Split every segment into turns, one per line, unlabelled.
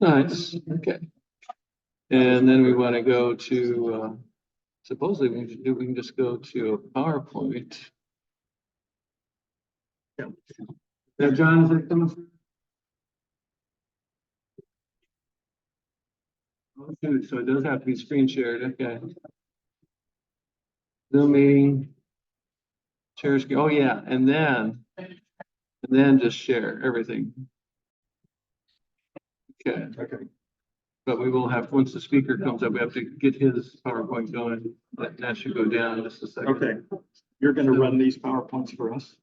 Nice. Okay. And then we want to go to, supposedly we can just go to a PowerPoint. Yeah. Now, John, is it coming through? Okay, so it does have to be screen shared. Okay. Zoom meeting. Share screen. Oh yeah, and then just share everything. Okay. Okay. But we will have, once the speaker comes up, we have to get his PowerPoint going. That should go down in just a second.
Okay. You're going to run these PowerPoints for us.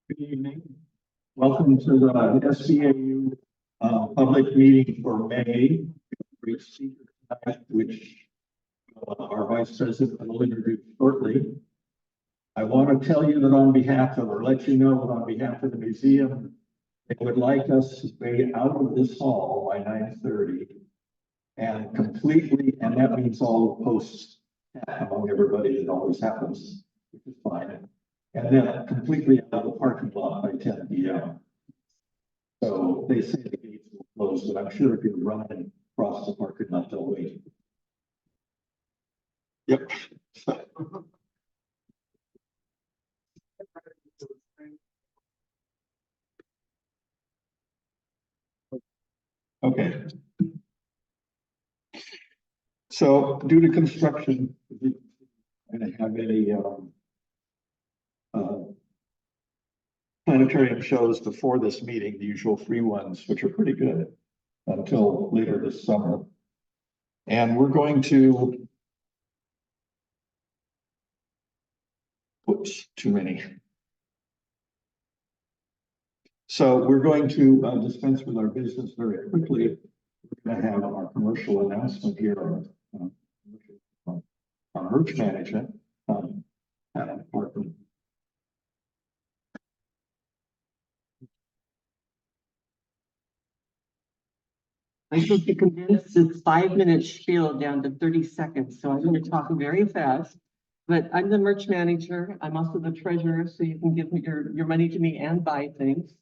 Good evening. Welcome to the SBAU public meeting for May, which our Vice President will introduce shortly. I want to tell you that on behalf of, or let you know that on behalf of the museum, they would like us to be out of this hall by 9:30 and completely, and that means all the posts among everybody that always happens, which is fine. And then completely out of the parking lot by 10 p.m. So they say the gates will close, but I'm sure if you're running across the parking lot, they'll wait. Yep. Okay. So due to construction, we're going to have any planetarium shows before this meeting, the usual free ones, which are pretty good until later this summer. And we're going to, oops, too many. So we're going to dispense with our business very quickly. We're going to have our commercial announcement here on our merch management.
I think you condensed this 5-minute spiel down to 30 seconds, so I'm going to talk very fast. But I'm the merch manager. I'm also the treasurer, so you can give me your money to me and buy things.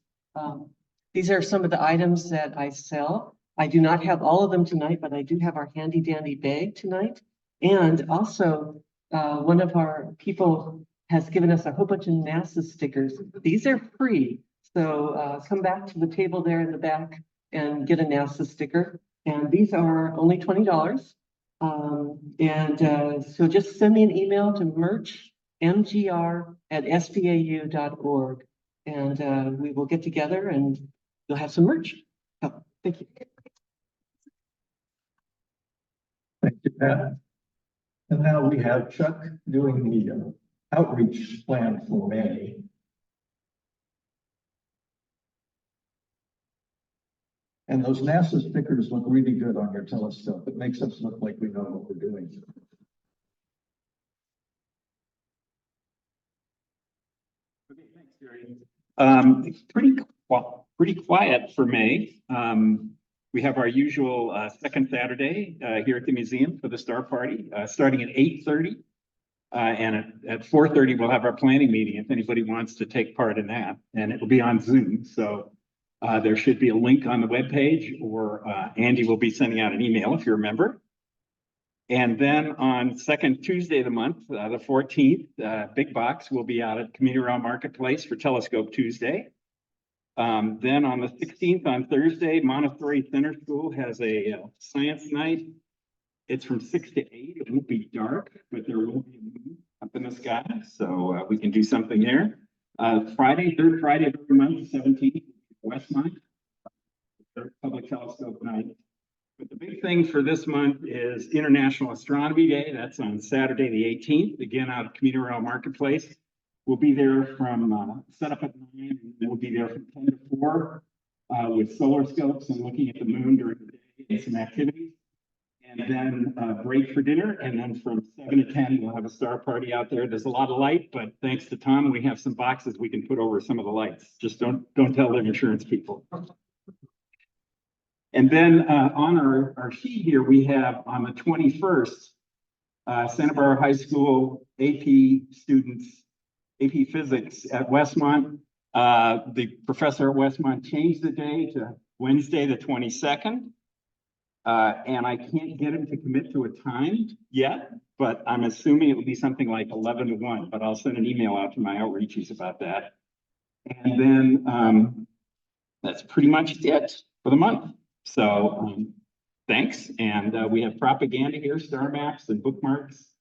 These are some of the items that I sell. I do not have all of them tonight, but I do have our handy dandy bag tonight. And also, one of our people has given us a whole bunch of NASA stickers. These are free, so come back to the table there in the back and get a NASA sticker. And these are only $20. So just send me an email to merchmgr@sbau.org, and we will get together and you'll have some merch. Oh, thank you.
Thank you, Pat. And now we have Chuck doing the outreach plan for May. And those NASA stickers look really good on your telescope. It makes us look like we know what we're doing.
Okay, thanks, Gary. Pretty quiet for May. We have our usual second Saturday here at the museum for the Star Party, starting at 8:30. And at 4:30, we'll have our planning meeting if anybody wants to take part in that. And it will be on Zoom. So there should be a link on the webpage, or Andy will be sending out an email if you're a member. And then on second Tuesday of the month, the 14th, Big Box will be out at Community Realm Marketplace for Telescope Tuesday. Then on the 16th, on Thursday, Montessori Center School has a science night. It's from 6 to 8. It won't be dark, but there will be a moon up in the sky, so we can do something there. Friday, third Friday of every month, the 17th, Westmont, Public Telescope Night. But the big thing for this month is International Astronomy Day. That's on Saturday, the 18th, again out of Community Realm Marketplace. We'll be there from set up at 9, and we'll be there from 10 to 4 with solar scopes and looking at the moon during the day and some activities. And then break for dinner, and then from 7 to 10, we'll have a star party out there. There's a lot of light, but thanks to Tom, we have some boxes we can put over some of the lights. Just don't tell the insurance people. And then on our sheet here, we have on the 21st, Santa Barbara High School AP students, AP Physics at Westmont. The professor at Westmont changed the day to Wednesday, the 22nd. And I can't get him to commit to a time yet, but I'm assuming it will be something like 11 to 1, but I'll send an email out to my outreaches about that. And then that's pretty much it for the month. So thanks. And we have propaganda here, star maps and bookmarks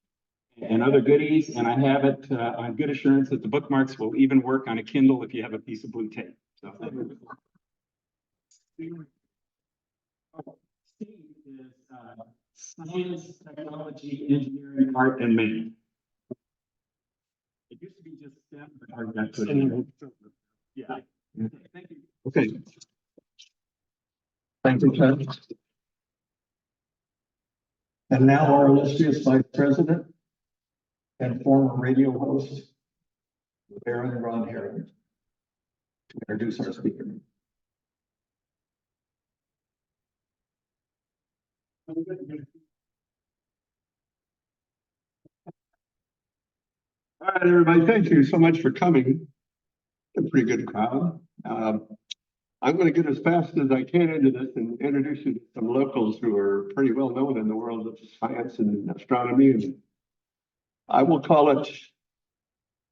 and other goodies. And I have it on good assurance that the bookmarks will even work on a Kindle if you have a piece of blue tape. So Steve is science, technology, engineering, art, and math. It used to be just STEM, but hard got put in. Yeah. Thank you.
Okay. Thank you, Ted.
And now our illustrious Vice President and former radio host, Baron Ron Herring, to introduce our speaker.
All right, everybody, thank you so much for coming. A pretty good crowd. I'm going to get as fast as I can into this and introduce you to some locals who are pretty well known in the world of science and astronomy. And I will call it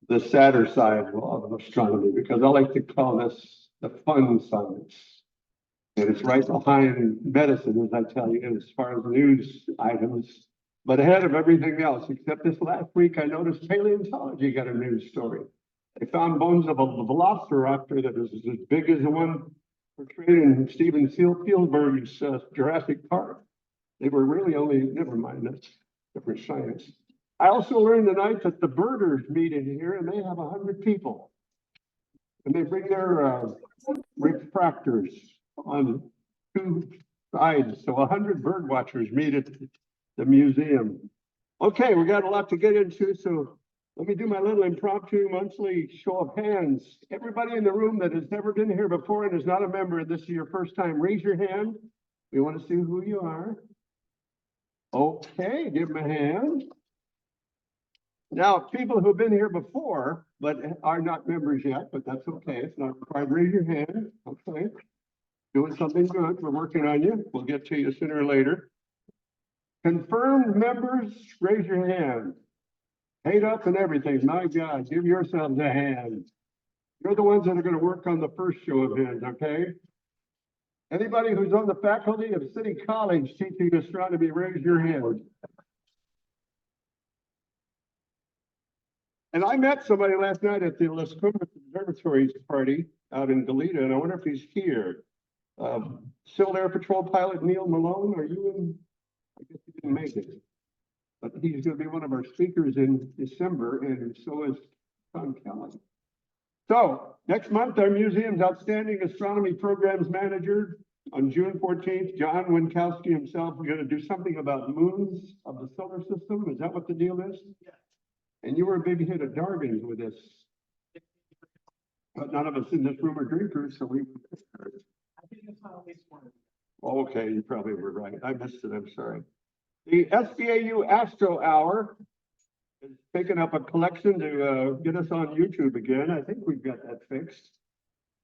the sadder side of astronomy, because I like to call this the fun science. And it's right behind medicine, as I tell you, as far as news items, but ahead of everything else. Except this last week, I noticed paleontology got a news story. They found bones of a velociraptor that is as big as the one portrayed in Steven Spielberg's Jurassic Park. They were really only, never mind, that's different science. I also learned tonight that the birders meet in here and they have 100 people. And they bring their refractors on two sides. So 100 bird watchers meet at the museum. Okay, we got a lot to get into, so let me do my little impromptu monthly show of hands. Everybody in the room that has never been here before and is not a member, this is your first time, raise your hand. We want to see who you are. Okay, give them a hand. Now, people who've been here before, but are not members yet, but that's okay. It's not required. Raise your hand. Okay. Doing something good. We're working on you. We'll get to you sooner or later. Confirmed members, raise your hand. Paid up and everything. My God, give yourselves a hand. You're the ones that are going to work on the first show of hands, okay? Anybody who's on the faculty of City College teaching astronomy, raise your hand. And I met somebody last night at the Las Cumbres Observatory's party out in Goleta, and I wonder if he's here. Civil Air Patrol pilot Neil Malone, are you in? I guess he didn't make it. But he's going to be one of our speakers in December, and so is Tom Kelly. So next month, our museum's Outstanding Astronomy Programs Manager on June 14th, John Winkowski himself, is going to do something about moons of the solar system. Is that what the deal is? Yeah. And you were a big hit of Darwin's with this. But none of us in this room are drinkers, so we. I think it's not at least one. Okay, you probably were right. I missed it. I'm sorry. The SBAU Astro Hour is picking up a collection to get us on YouTube again. I think we've got that fixed.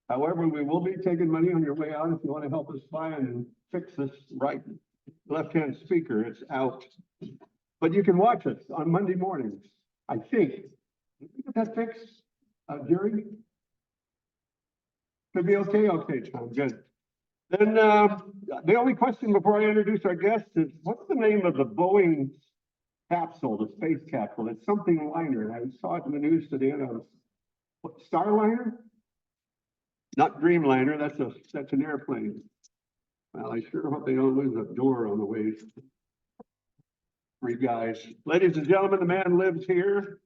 However, we will be taking money on your way out if you want to help us find and fix this right left-hand speaker. It's out. But you can watch us on Monday mornings, I think. Did we get that fixed, Jerry? Could be okay? Okay, Tom, good. Then the only question before I introduce our guest is, what's the name of the Boeing capsule, the space capsule? It's something liner. I saw it in the news today. And I was, what, Starliner? Not Dreamliner. That's an airplane. Well, I sure hope they don't lose a door on the way. Three guys. Ladies and gentlemen, the man lives here,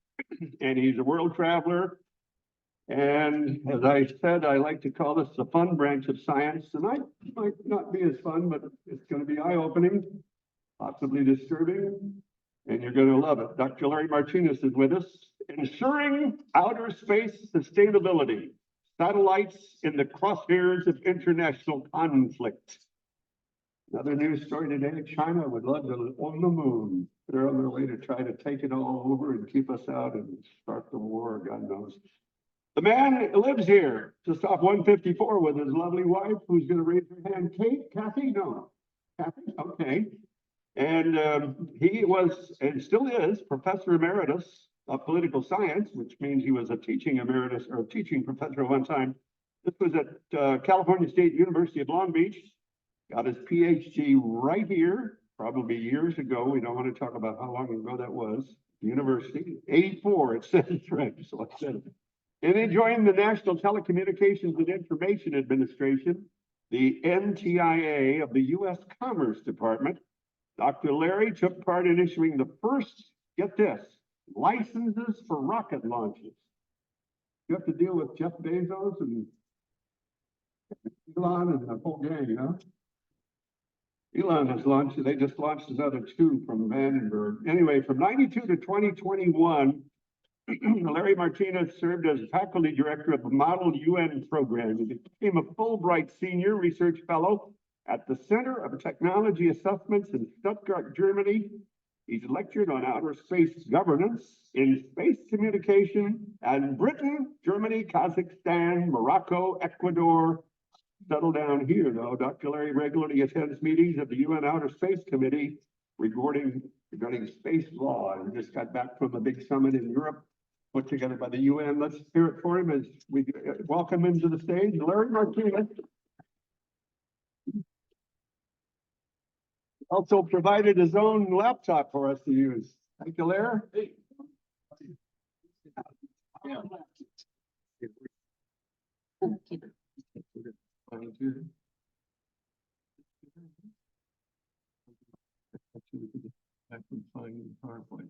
and he's a world traveler. And as I said, I like to call this the fun branch of science. Tonight might not be as fun, but it's going to be eye-opening, possibly disturbing, and you're going to love it. Dr. Larry Martinez is with us. Ensuring outer space sustainability, satellites in the crosshairs of international conflict. Another news story today, China would love to own the moon. They're on their way to try to take it all over and keep us out and start the war, God knows. The man lives here, just off 154 with his lovely wife, who's gonna raise her hand. Kathy? No. Kathy, okay. And he was, and still is, Professor Emeritus of Political Science, which means he was a teaching emeritus or a teaching professor at one time. This was at California State University of Long Beach. Got his PhD right here, probably years ago. We don't want to talk about how long ago that was. University, 84, it says, right, so I said it. And he joined the National Telecommunications and Information Administration, the NTIA of the U.S. Commerce Department. Dr. Larry took part in issuing the first, get this, licenses for rocket launches. You have to deal with Jeff Bezos and Elon and the whole gang, huh? Elon has launched, they just launched another 2 from Vandenberg. Anyway, from 92 to 2021, Larry Martinez served as faculty director of the Model UN program. He became a Fulbright Senior Research Fellow at the Center of Technology Assessments in Stuttgart, Germany. He's lectured on outer space governance, in space communication, and Britain, Germany, Kazakhstan, Morocco, Ecuador. Settle down here, though. Dr. Larry regularly attends meetings of the UN Outer Space Committee regarding space law, and just got back from a big summit in Europe put together by the UN. Let's hear it for him as we welcome him to the stage. Larry Martinez. Also provided his own laptop for us to use. Thank you, Larry. Hey. Yeah.
I can find the PowerPoint.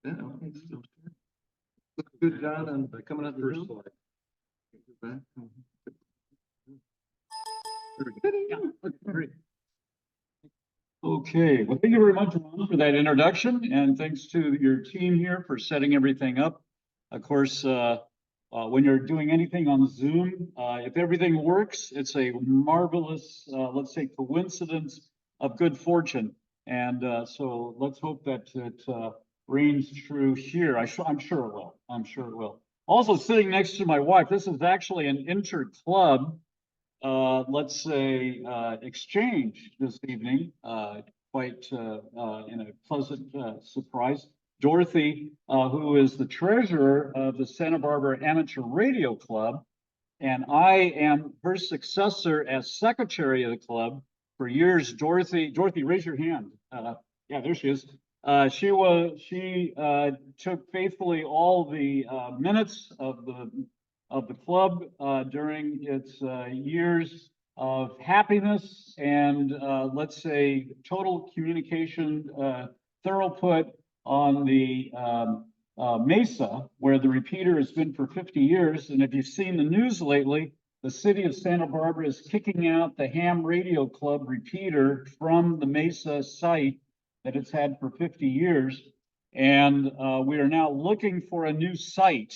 Yeah, okay, still there. Look good, John, and coming up the first slide. Great.
Okay, well, thank you very much, Ron, for that introduction, and thanks to your team here for setting everything up. Of course, when you're doing anything on Zoom, if everything works, it's a marvelous, let's say, coincidence of good fortune. And so let's hope that it reigns true here. I'm sure it will. I'm sure it will. Also sitting next to my wife, this is actually an inter-club, let's say, exchange this evening, quite in a pleasant surprise. Dorothy, who is the treasurer of the Santa Barbara Amateur Radio Club, and I am her successor as secretary of the club for years. Dorothy, raise your hand. Yeah, there she is. She took faithfully all the minutes of the club during its years of happiness and let's say total communication, throughput on the Mesa, where the repeater has been for 50 years. And if you've seen the news lately, the city of Santa Barbara is kicking out the Ham Radio Club repeater from the Mesa site that it's had for 50 years. And we are now looking for a new site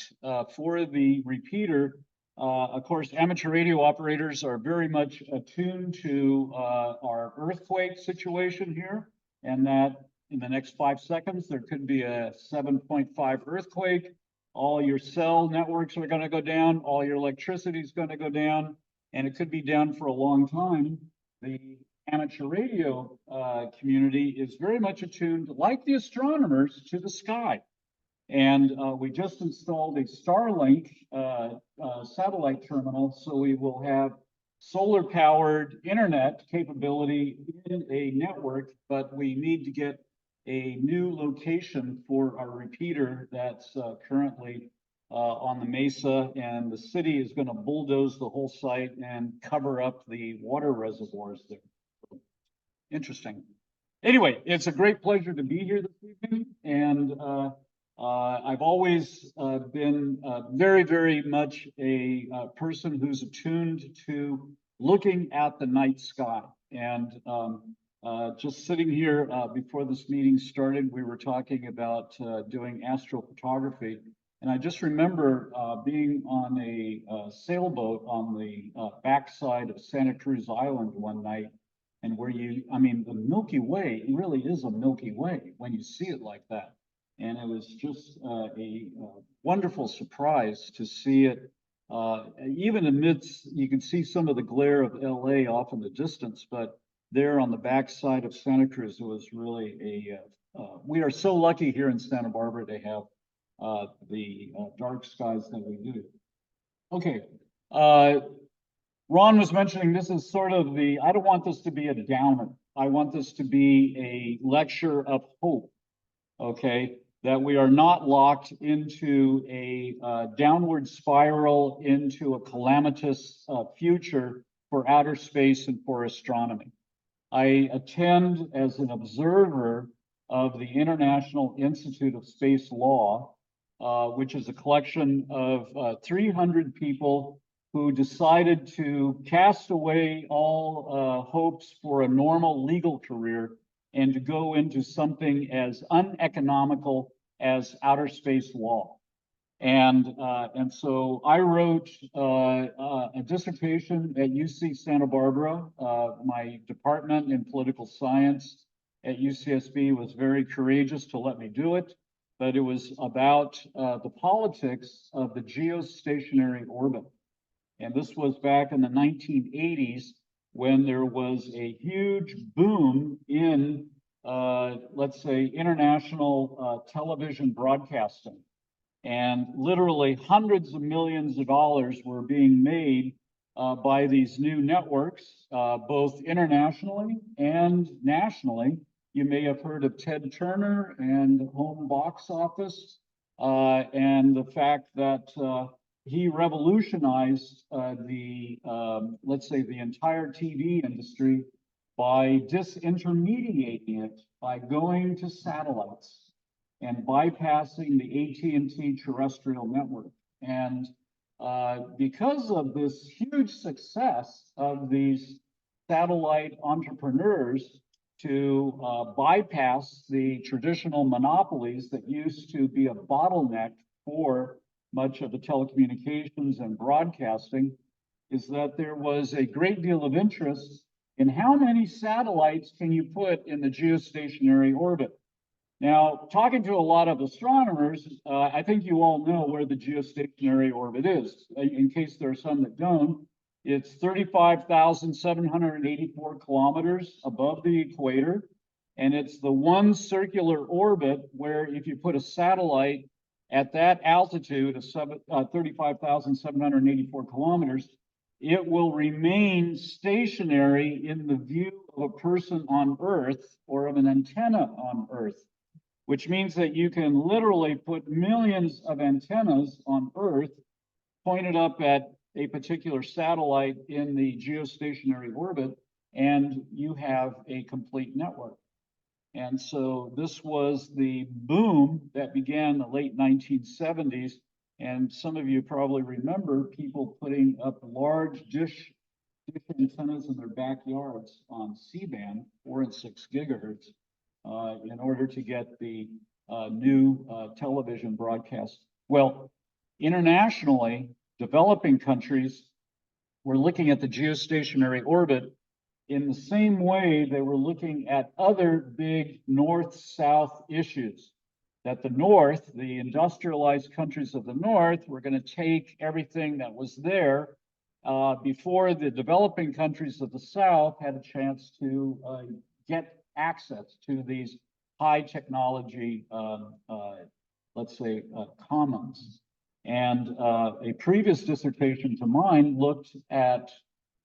for the repeater. Of course, amateur radio operators are very much attuned to our earthquake situation here, and that in the next 5 seconds, there could be a 7.5 earthquake. All your cell networks are going to go down. All your electricity is going to go down, and it could be down for a long time. The amateur radio community is very much attuned, like the astronomers, to the sky. And we just installed a Starlink satellite terminal, so we will have solar-powered internet capability in a network, but we need to get a new location for our repeater that's currently on the Mesa, and the city is going to bulldoze the whole site and cover up the water reservoirs there. Interesting. Anyway, it's a great pleasure to be here this evening, and I've always been very, very much a person who's attuned to looking at the night sky. And just sitting here before this meeting started, we were talking about doing astrophotography. And I just remember being on a sailboat on the backside of Santa Cruz Island one night, and where I mean, the Milky Way really is a Milky Way when you see it like that. And it was just a wonderful surprise to see it, even amidst, you can see some of the glare of LA off in the distance, but there on the backside of Santa Cruz, it was really we are so lucky here in Santa Barbara to have the dark skies that we do. Okay, Ron was mentioning this is sort of I don't want this to be a downer. I want this to be a lecture of hope, okay? That we are not locked into a downward spiral into a calamitous future for outer space and for astronomy. I attend as an observer of the International Institute of Space Law, which is a collection of 300 people who decided to cast away all hopes for a normal legal career and to go into something as uneconomical as outer space law. And so I wrote a dissertation at UC Santa Barbara. My department in political science at UCSB was very courageous to let me do it, but it was about the politics of the geostationary orbit. And this was back in the 1980s when there was a huge boom in, let's say, international television broadcasting. And literally hundreds of millions of dollars were being made by these new networks, both internationally and nationally. You may have heard of Ted Turner and Home Box Office, and the fact that he revolutionized let's say, the entire TV industry by disintermediating it, by going to satellites and bypassing the AT&T terrestrial network. And because of this huge success of these satellite entrepreneurs to bypass the traditional monopolies that used to be a bottleneck for much of the telecommunications and broadcasting, is that there was a great deal of interest in how many satellites can you put in the geostationary orbit. Now, talking to a lot of astronomers, I think you all know where the geostationary orbit is. In case there are some that don't, it's 35,784 kilometers above the equator, and it's the one circular orbit where if you put a satellite at that altitude of 35,784 kilometers, it will remain stationary in the view of a person on Earth or of an antenna on Earth, which means that you can literally put millions of antennas on Earth pointed up at a particular satellite in the geostationary orbit, and you have a complete network. And so this was the boom that began in the late 1970s. And some of you probably remember people putting up large dish antennas in their backyards on C-band, 4 and 6 gigahertz, in order to get the new television broadcast. Well, internationally, developing countries were looking at the geostationary orbit in the same way they were looking at other big north-south issues. That the North, the industrialized countries of the North, were going to take everything that was there before the developing countries of the South had a chance to get access to these high technology, let's say, commons. And a previous dissertation to mine looked at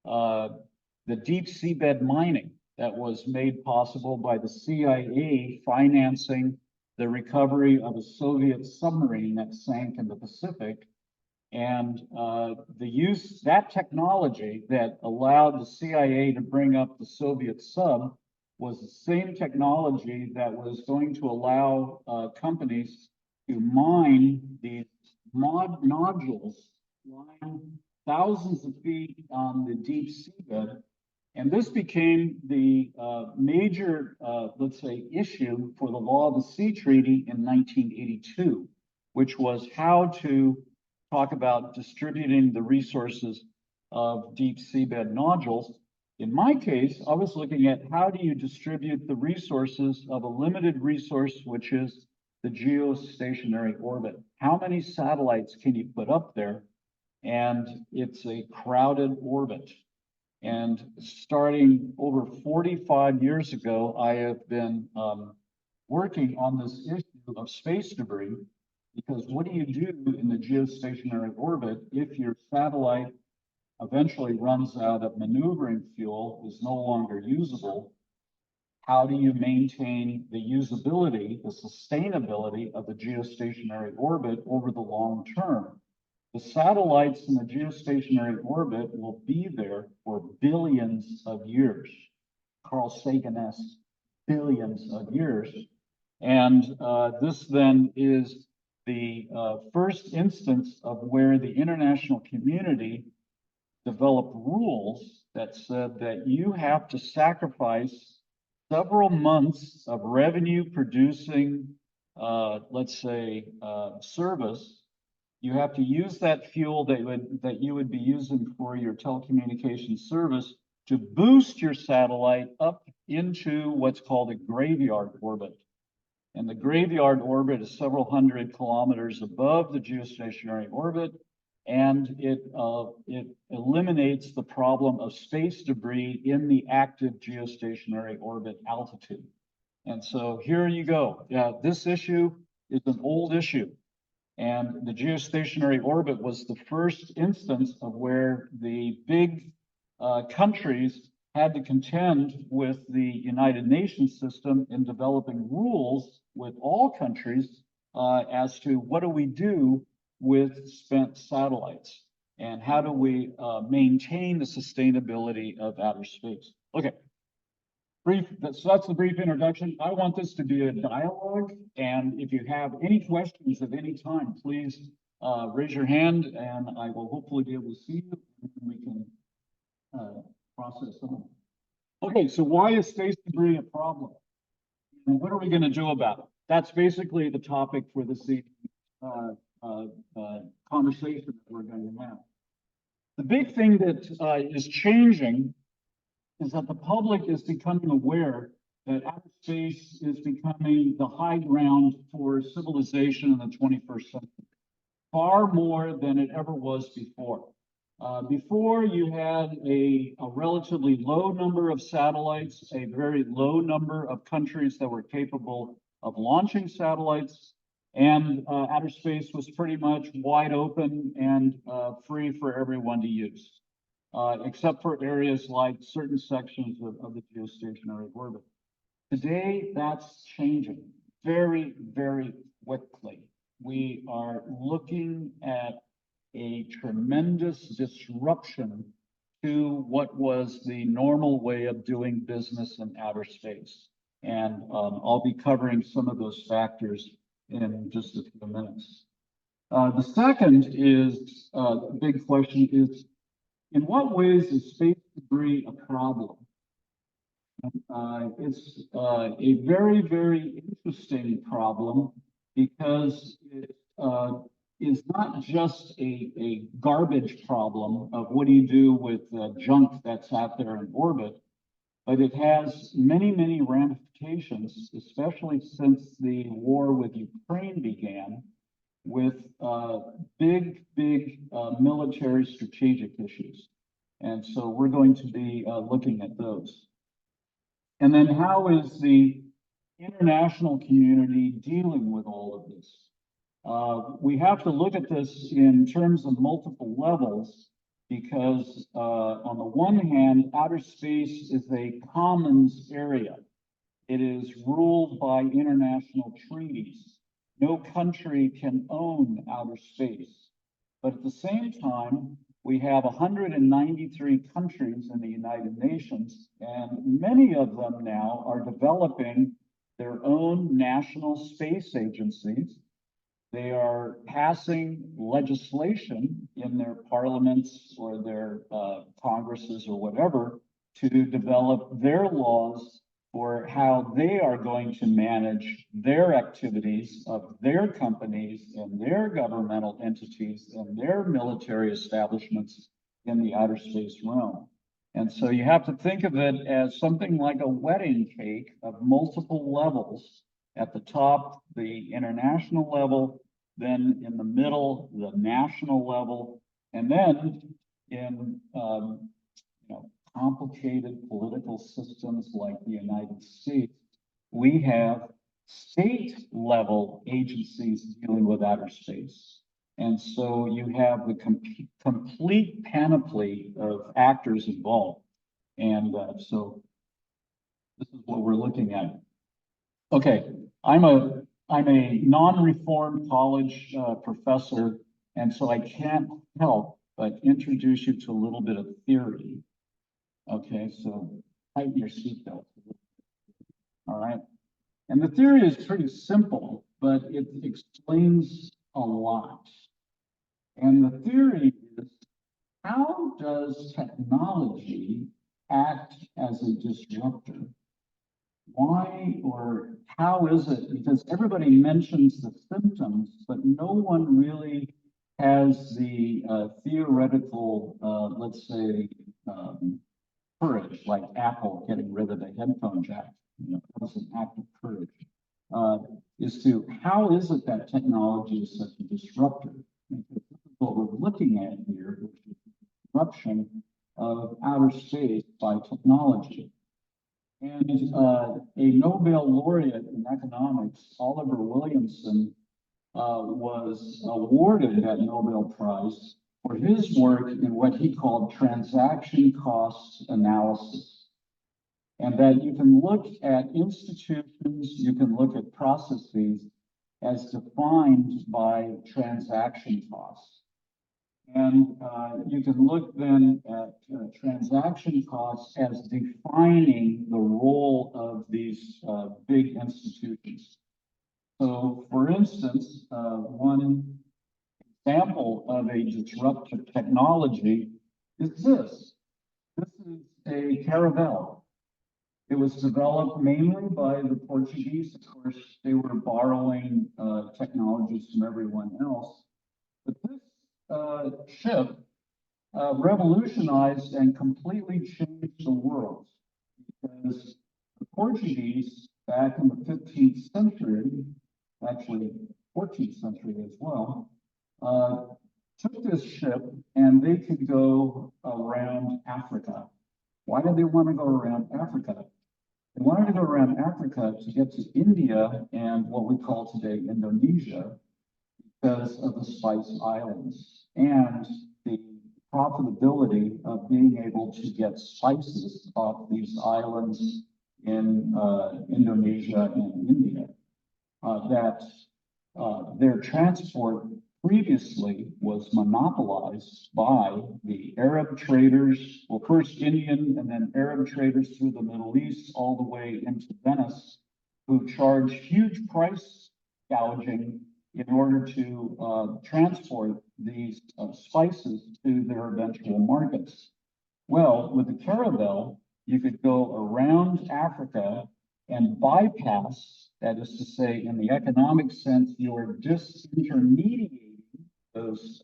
the deep seabed mining that was made possible by the CIA financing the recovery of a Soviet submarine that sank in the Pacific. And that technology that allowed the CIA to bring up the Soviet sub was the same technology that was going to allow companies to mine these nodules lying thousands of feet on the deep seabed. And this became the major, let's say, issue for the Law of the Sea Treaty in 1982. which was how to talk about distributing the resources of deep seabed nodules. In my case, I was looking at how do you distribute the resources of a limited resource, which is the geostationary orbit. How many satellites can you put up there? And it's a crowded orbit. And starting over 45 years ago, I have been working on this issue of space debris, because what do you do in the geostationary orbit if your satellite eventually runs out of maneuvering fuel, is no longer usable? How do you maintain the usability, the sustainability of the geostationary orbit over the long term? The satellites in the geostationary orbit will be there for billions of years. Carl Sagan-esque billions of years. And this then is the first instance of where the international community developed rules that said that you have to sacrifice several months of revenue producing, let's say, service. You have to use that fuel that you would be using for your telecommunications service to boost your satellite up into what's called a graveyard orbit. And the graveyard orbit is several hundred kilometers above the geostationary orbit, and it eliminates the problem of space debris in the active geostationary orbit altitude. And so here you go. This issue is an old issue. And the geostationary orbit was the first instance of where the big countries had to contend with the United Nations system in developing rules with all countries as to what do we do with spent satellites and how do we maintain the sustainability of outer space. Okay. So that's the brief introduction. I want this to be a dialogue, and if you have any questions at any time, please raise your hand, and I will hopefully be able to see you, and we can process them. Okay, so why is space debris a problem? And what are we going to do about it? That's basically the topic for this conversation that we're going to have. The big thing that is changing is that the public is becoming aware that outer space is becoming the high ground for civilization in the 21st century, far more than it ever was before. Before, you had a relatively low number of satellites, a very low number of countries that were capable of launching satellites, and outer space was pretty much wide open and free for everyone to use. Except for areas like certain sections of the geostationary orbit. Today, that's changing very, very quickly. We are looking at a tremendous disruption to what was the normal way of doing business in outer space. And I'll be covering some of those factors in just a few minutes. The second is, the big question is, in what ways is space debris a problem? It's a very, very interesting problem because it is not just a garbage problem of what do you do with junk that's out there in orbit, but it has many, many ramifications, especially since the war with Ukraine began, with big military strategic issues. And so we're going to be looking at those. And then how is the international community dealing with all of this? We have to look at this in terms of multiple levels because on the one hand, outer space is a commons area. It is ruled by international treaties. No country can own outer space. But at the same time, we have 193 countries in the United Nations, and many of them now are developing their own national space agencies. They are passing legislation in their parliaments or their congresses or whatever to develop their laws for how they are going to manage their activities of their companies and their governmental entities and their military establishments in the outer space realm. And so you have to think of it as something like a wedding cake of multiple levels. At the top, the international level, then in the middle, the national level, and then in complicated political systems like the United States, we have state level agencies dealing with outer space. And so you have the complete panoply of actors involved. And so this is what we're looking at. Okay, I'm a non-reformed college professor, and so I can't help but introduce you to a little bit of theory. Okay, so tighten your seatbelt. All right. And the theory is pretty simple, but it explains a lot. And the theory is, how does technology act as a disruptor? Why or how is it? Because everybody mentions the symptoms, but no one really has the theoretical, let's say, courage, like Apple getting rid of the headphone jack. That was an act of courage. How is it that technology is such a disruptor? Because this is what we're looking at here, which is the disruption of outer space by technology. And a Nobel laureate in economics, Oliver Williamson, was awarded that Nobel Prize for his work in what he called transaction cost analysis. And that you can look at institutions, you can look at processes as defined by transaction costs. And you can look then at transaction costs as defining the role of these big institutions. So for instance, one example of a disruptive technology is this. This is a caravel. It was developed mainly by the Portuguese. Of course, they were borrowing technologies from everyone else. But this ship revolutionized and completely changed the world, because the Portuguese back in the 15th century, actually 14th century as well, took this ship and they could go around Africa. Why did they want to go around Africa? They wanted to go around Africa to get to India and what we call today Indonesia, because of the Spice Islands and the profitability of being able to get spices off these islands in Indonesia and India. Their transport previously was monopolized by the Arab traders, well, first Indian and then Arab traders through the Middle East all the way into Venice, who charged huge price gouging in order to transport these spices to their eventual markets. Well, with the caravel, you could go around Africa and bypass, that is to say, in the economic sense, you're disintermediating those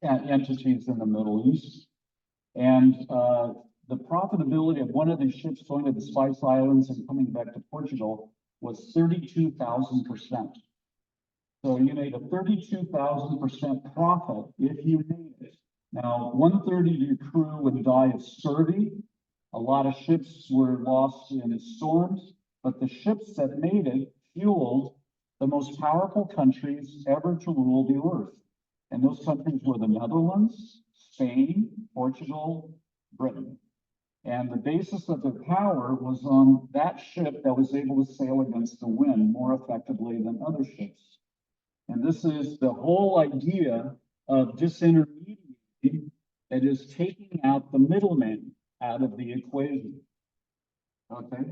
entities in the Middle East. And the profitability of one of these ships going to the Spice Islands and coming back to Portugal was 32,000%. So you made a 32,000% profit if you made it. Now, 1/3 of your crew would die of scurvy. A lot of ships were lost in storms, but the ships that made it fueled the most powerful countries ever to rule the earth. And those countries were the Netherlands, Spain, Portugal, Britain. And the basis of their power was on that ship that was able to sail against the wind more effectively than other ships. And this is the whole idea of disintermediating, that is taking out the middleman out of the equation. Okay.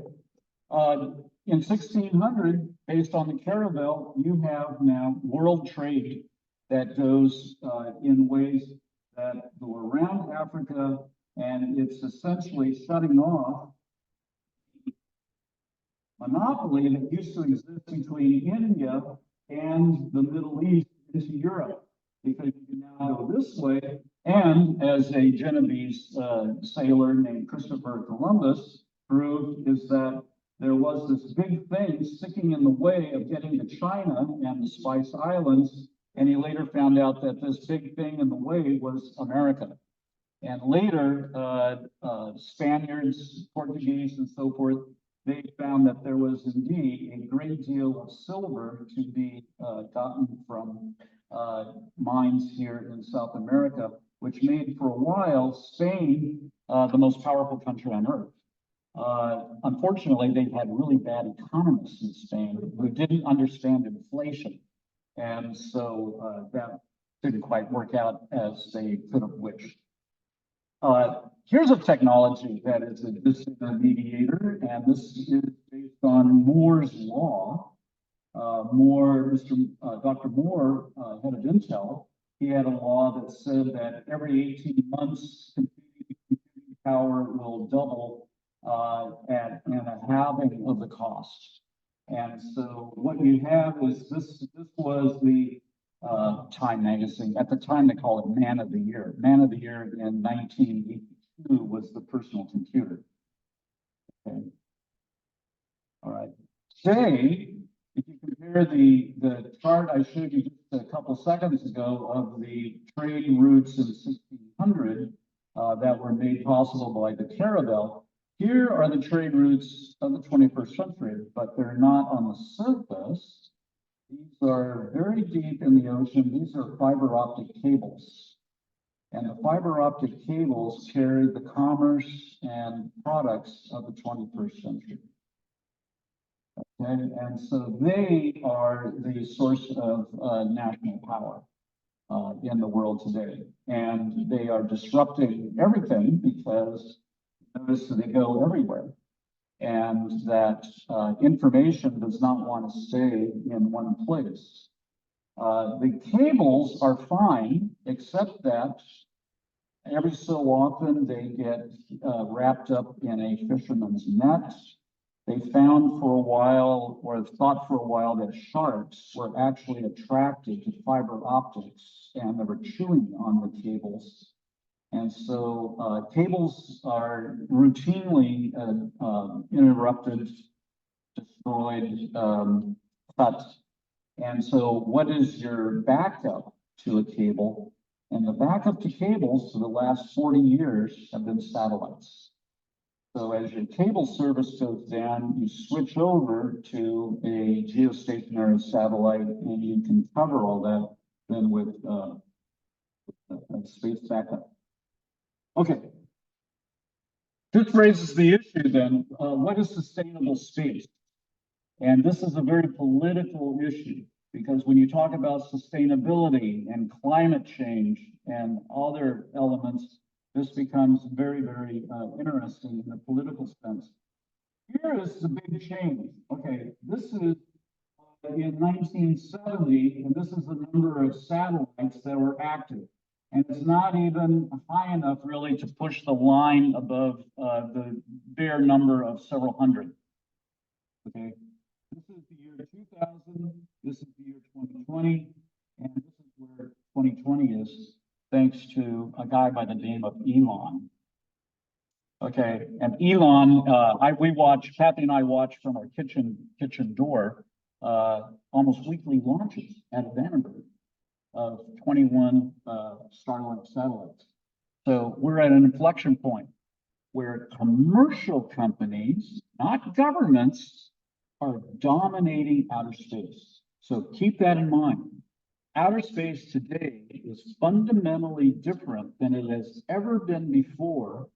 In 1600, based on the caravel, you have now world trade that goes in ways that go around Africa, and it's essentially shutting off monopoly that used to exist between India and the Middle East into Europe. Because you can now go this way, and as a Genovese sailor named Christopher Columbus proved, is that there was this big thing sticking in the way of getting to China and the Spice Islands, and he later found out that this big thing in the way was America. And later, Spaniards, Portuguese, and so forth, they found that there was indeed a great deal of silver to be gotten from mines here in South America, which made for a while Spain the most powerful country on earth. Unfortunately, they had really bad economists in Spain who didn't understand inflation. And so that didn't quite work out as they could have wished. Here's a technology that is a disintermediator, and this is based on Moore's law. Dr. Moore, head of Intel, he had a law that said that every 18 months, computing power will double at a halving of the cost. And so what you have is this was the Time magazine. At the time, they called it Man of the Year. Man of the Year in 1982 was the personal computer. Okay. All right. Today, if you compare the chart I showed you just a couple seconds ago of the trade routes in 1600 that were made possible by the caravel, here are the trade routes of the 21st century, but they're not on the surface. These are very deep in the ocean. These are fiber optic cables. And the fiber optic cables carry the commerce and products of the 21st century. Okay, and so they are the source of national power in the world today. And they are disrupting everything because notice that they go everywhere. And that information does not want to stay in one place. The cables are fine, except that every so often they get wrapped up in a fisherman's net. They found for a while, or thought for a while, that sharks were actually attracted to fiber optics and they were chewing on the cables. And so cables are routinely interrupted, destroyed, cut. And so what is your backup to a cable? And the backup to cables for the last 40 years have been satellites. So as your cable service goes down, you switch over to a geostationary satellite and you can cover all that then with space backup. Okay. This raises the issue then, what is sustainable space? And this is a very political issue because when you talk about sustainability and climate change and other elements, this becomes very, very interesting in the political sense. Here is the big change. Okay, this is in 1970, and this is the number of satellites that were active. And it's not even high enough really to push the line above the bare number of several hundred. Okay, this is the year 2000, this is the year 2020, and this is where 2020 is, thanks to a guy by the name of Elon. Okay, and Elon, Kathy and I watch from our kitchen door, almost weekly launches at Vandenberg of 21 Starlink satellites. So we're at an inflection point where commercial companies, not governments, are dominating outer space. So keep that in mind. Outer space today is fundamentally different than it has ever been before,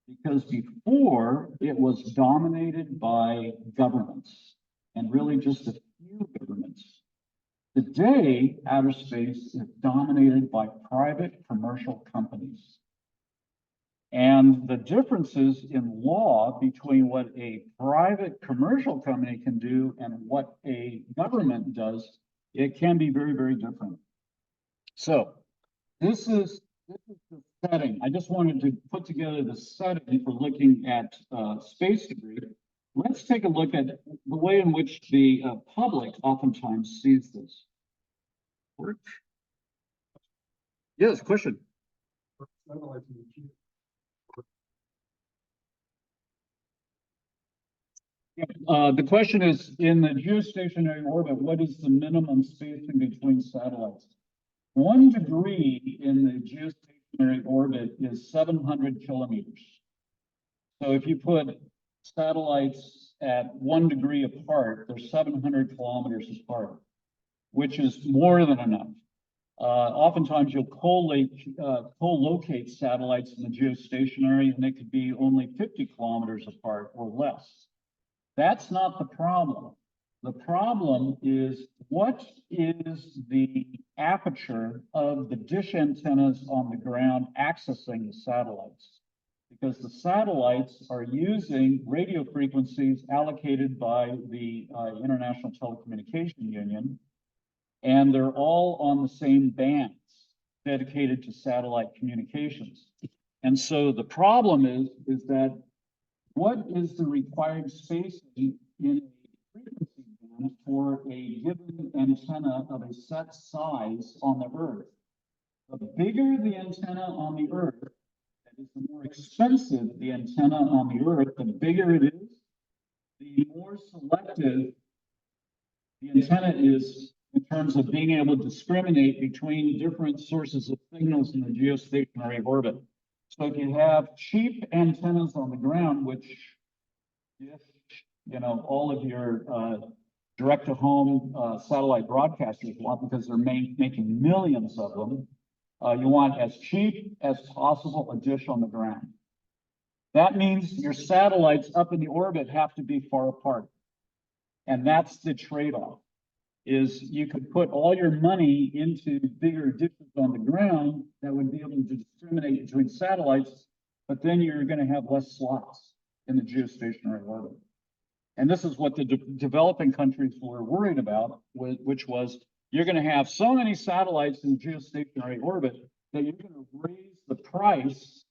because before it was dominated by governments, and really just a few governments. Today, outer space is dominated by private commercial companies. And the differences in law between what a private commercial company can do and what a government does, it can be very, very different. So this is the setting. I just wanted to put together the setting for looking at space debris. let's take a look at the way in which the public oftentimes sees this. Work? Yes, question. The question is, in the geostationary orbit, what is the minimum spacing between satellites? 1 degree in the geostationary orbit is 700 kilometers. So if you put satellites at 1 degree apart, they're 700 kilometers apart, which is more than enough. Oftentimes you'll co-locate satellites in the geostationary, and they could be only 50 kilometers apart or less. That's not the problem. The problem is, what is the aperture of the dish antennas on the ground accessing the satellites? Because the satellites are using radio frequencies allocated by the International Telecommunication Union, and they're all on the same bands dedicated to satellite communications. And so the problem is that what is the required spacing in a frequency band for a given antenna of a set size on the Earth? The bigger the antenna on the Earth, that is, the more expensive the antenna on the Earth, the bigger it is, the more selective the antenna is in terms of being able to discriminate between different sources of signals in the geostationary orbit. So if you have cheap antennas on the ground, which, if you know, all of your direct-to-home satellite broadcasters want, because they're making millions of them, you want as cheap as possible a dish on the ground. That means your satellites up in the orbit have to be far apart. And that's the trade-off, is you could put all your money into bigger dishes on the ground that would be able to discriminate between satellites, but then you're going to have less slots in the geostationary orbit. And this is what the developing countries were worried about, which was, you're going to have so many satellites in the geostationary orbit that you're going to raise the price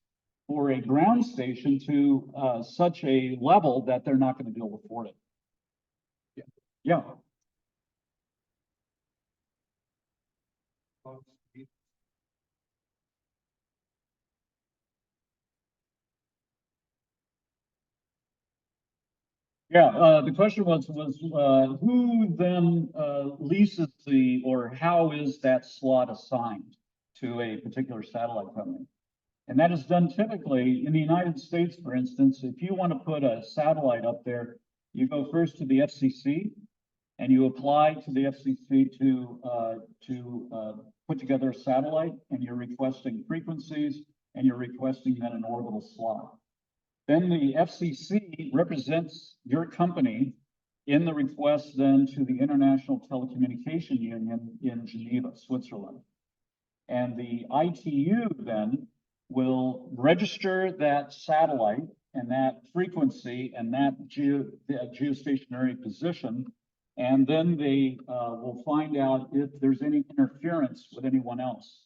for a ground station to such a level that they're not going to be able to afford it. Yeah. Yeah, the question was who then leases the, or how is that slot assigned to a particular satellite company? And that is done typically in the United States, for instance. If you want to put a satellite up there, you go first to the FCC and you apply to the FCC to put together a satellite, and you're requesting frequencies and you're requesting then an orbital slot. Then the FCC represents your company in the request then to the International Telecommunication Union in Geneva, Switzerland. And the ITU then will register that satellite and that frequency and that geostationary position. And then they will find out if there's any interference with anyone else.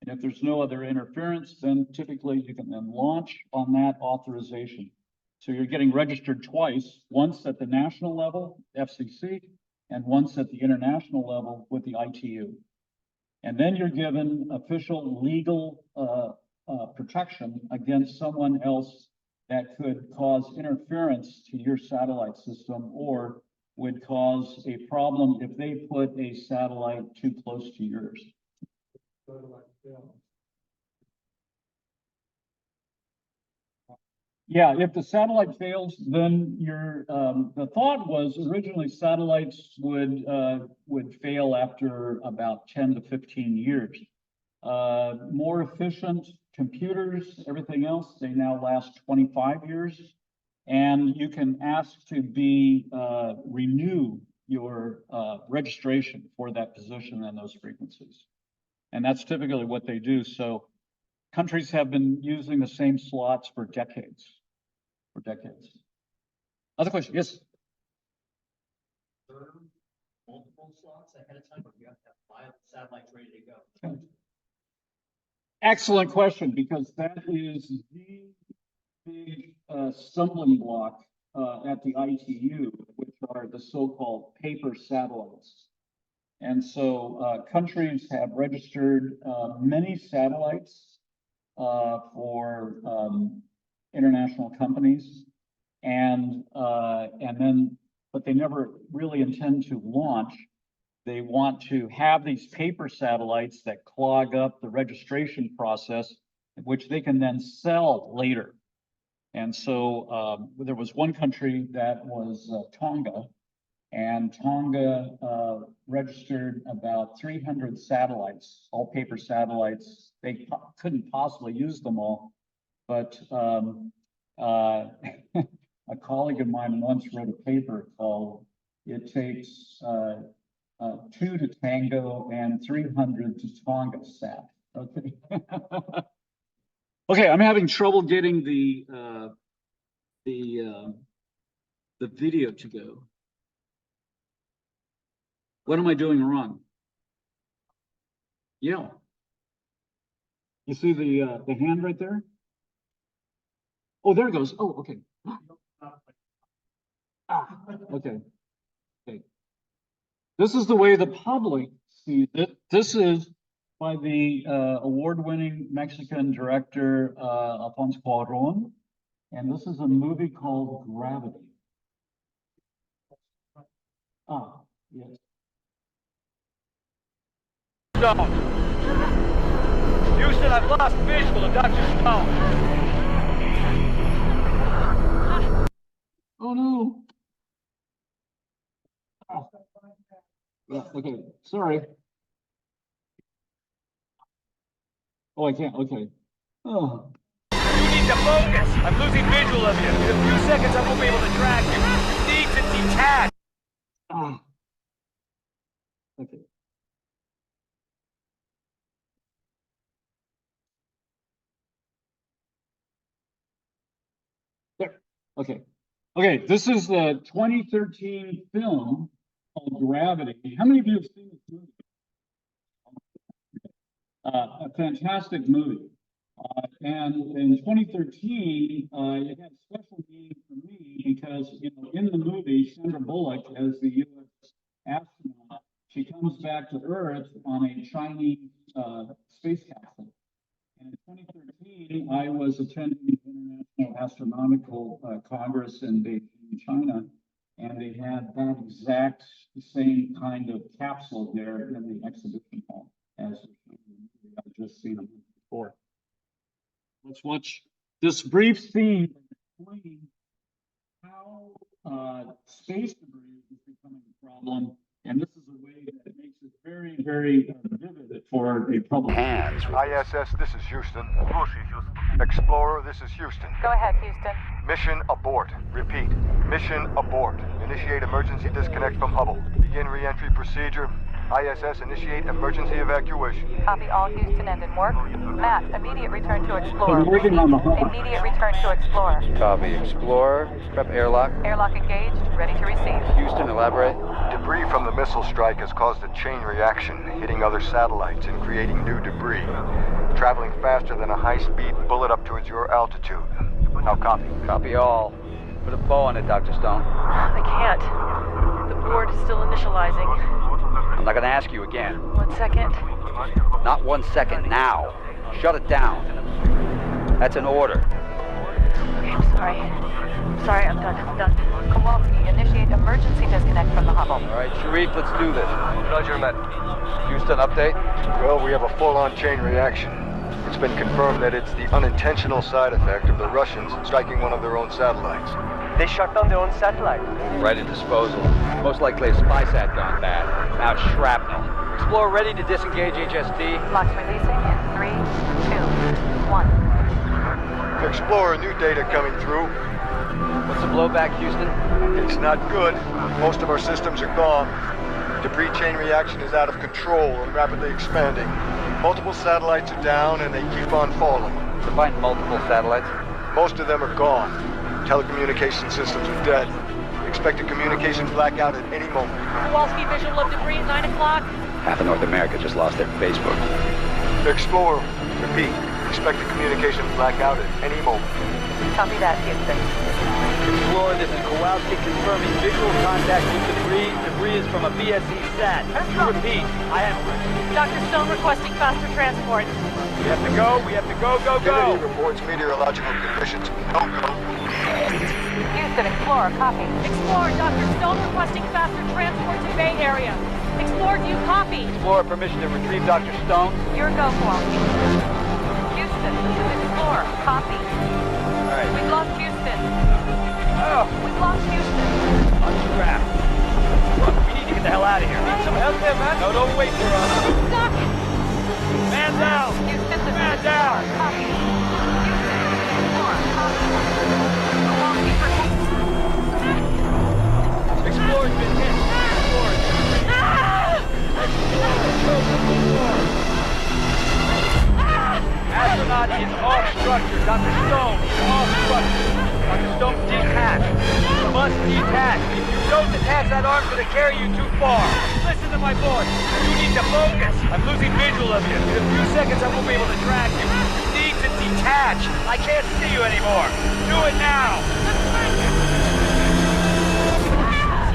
And if there's no other interference, then typically you can then launch on that authorization. So you're getting registered twice, once at the national level, FCC, and once at the international level with the ITU. And then you're given official legal protection against someone else that could cause interference to your satellite system, or would cause a problem if they put a satellite too close to yours. Yeah, if the satellite fails, then your the thought was originally satellites would fail after about 10 to 15 years. More efficient computers, everything else, they now last 25 years, and you can ask to be renew your registration for that position and those frequencies. And that's typically what they do. So countries have been using the same slots for decades. Other question? Yes.
Multiple slots ahead of time, or do you have to have 5 satellites ready to go?
Excellent question, because that is the big stumbling block at the ITU, which are the so-called paper satellites. And so countries have registered many satellites for international companies, and then, but they never really intend to launch. They want to have these paper satellites that clog up the registration process, which they can then sell later. And so there was one country that was Tonga, and Tonga registered about 300 satellites, all paper satellites. They couldn't possibly use them all, but a colleague of mine once wrote a paper called "It Takes 2 to Tango and 300 to Tonga Sat." Okay. Okay, I'm having trouble getting the video to go. What am I doing wrong? Yeah. You see the hand right there? Oh, there it goes. Oh, okay. Ah, okay. Okay. This is the way the public sees it. This is by the award-winning Mexican director Alfonso Cuarón, and this is a movie called Gravity. Ah, yes.
Stone. Houston, I've lost visual of Dr. Stone.
Oh no. Oh. Yeah, okay, sorry. Oh, I can't, okay. Oh.
You need to focus. I'm losing visual of you. In a few seconds, I won't be able to track you. You need to detach.
Ah. Okay. There, okay. Okay, this is the 2013 film called Gravity. How many of you have seen this movie? A fantastic movie. And in 2013, it had special meaning for me because, you know, in the movie, Sandra Bullock, as the U.S. astronaut, she comes back to Earth on a Chinese space capsule. And in 2013, I was attending the International Astronomical Congress in Beijing, China, and they had that exact same kind of capsule there in the exhibition hall as I've just seen them before. Let's watch this brief scene explaining how space debris is becoming a problem, and this is a way that makes it very, very vivid for a public.
Hands. ISS, this is Houston. Explorer, this is Houston.
Go ahead, Houston.
Mission abort. Repeat. Mission abort. Initiate emergency disconnect from Hubble. Begin re-entry procedure. ISS, initiate emergency evacuation.
Copy all, Houston, and in work. Matt, immediate return to Explorer.
I'm working on the Hubble.
Immediate return to Explorer.
Copy. Explorer, prep airlock.
Airlock engaged, ready to receive.
Houston, elaborate. Debris from the missile strike has caused a chain reaction, hitting other satellites and creating new debris. Traveling faster than a high-speed bullet up towards your altitude. Now copy. Copy all. Put a bow on it, Dr. Stone.
I can't. The board is still initializing.
I'm not gonna ask you again.
1 second.
Not 1 second, now. Shut it down. That's an order.
Okay, I'm sorry. I'm done. Kowalski, initiate emergency disconnect from the Hubble.
All right, Sharif, let's do this. Roger, Matt. Houston, update? Well, we have a full-on chain reaction. It's been confirmed that it's the unintentional side effect of the Russians striking one of their own satellites.
They shut down their own satellite.
Right at disposal. Most likely a spy sat gone bad. Now it's shrapnel. Explorer ready to disengage HST.
Locks releasing in 3, 2, 1.
Explorer, new data coming through. What's the blowback, Houston? It's not good. Most of our systems are gone. Debris chain reaction is out of control and rapidly expanding. Multiple satellites are down and they keep on falling. Define multiple satellites? Most of them are gone. Telecommunication systems are dead. Expect a communications blackout at any moment.
Kowalski, visual of debris, 9 o'clock.
Half of North America just lost their Facebook. Explorer, repeat. Expect a communications blackout at any moment.
Copy that, Houston.
Explorer, this is Kowalski confirming visual contact with debris. Debris is from a BSE sat. To repeat, I have...
Dr. Stone requesting faster transport.
We have to go, go,
Kennedy reports meteorological conditions. No go.
Houston, Explorer, copy. Explorer, Dr. Stone requesting faster transport to Bay Area. Explorer, do you copy?
Explorer, permission to retrieve Dr. Stone.
Your go, Kowalski. Houston, this is Explorer, copy.
All right.
We've lost Houston.
Oh,
We've lost Houston.
unstrap. Look, we need to get the hell out of here. Need some help there, man? No, don't wait for us.
Stuck.
Man down!
Houston, this
Man
is
down!
Explorer, copy. Houston, Explorer, copy. Kowalski, protect.
Explorer's been hit. Explorer's been hit. Astronaut is off structure. Dr. Stone is off structure. Dr. Stone, detach. You must detach. If you don't detach, that arm's gonna carry you too far. Listen to my voice. You need to focus. I'm losing visual of you. In a few seconds, I won't be able to drag you. You need to detach. I can't see you anymore. Do it now.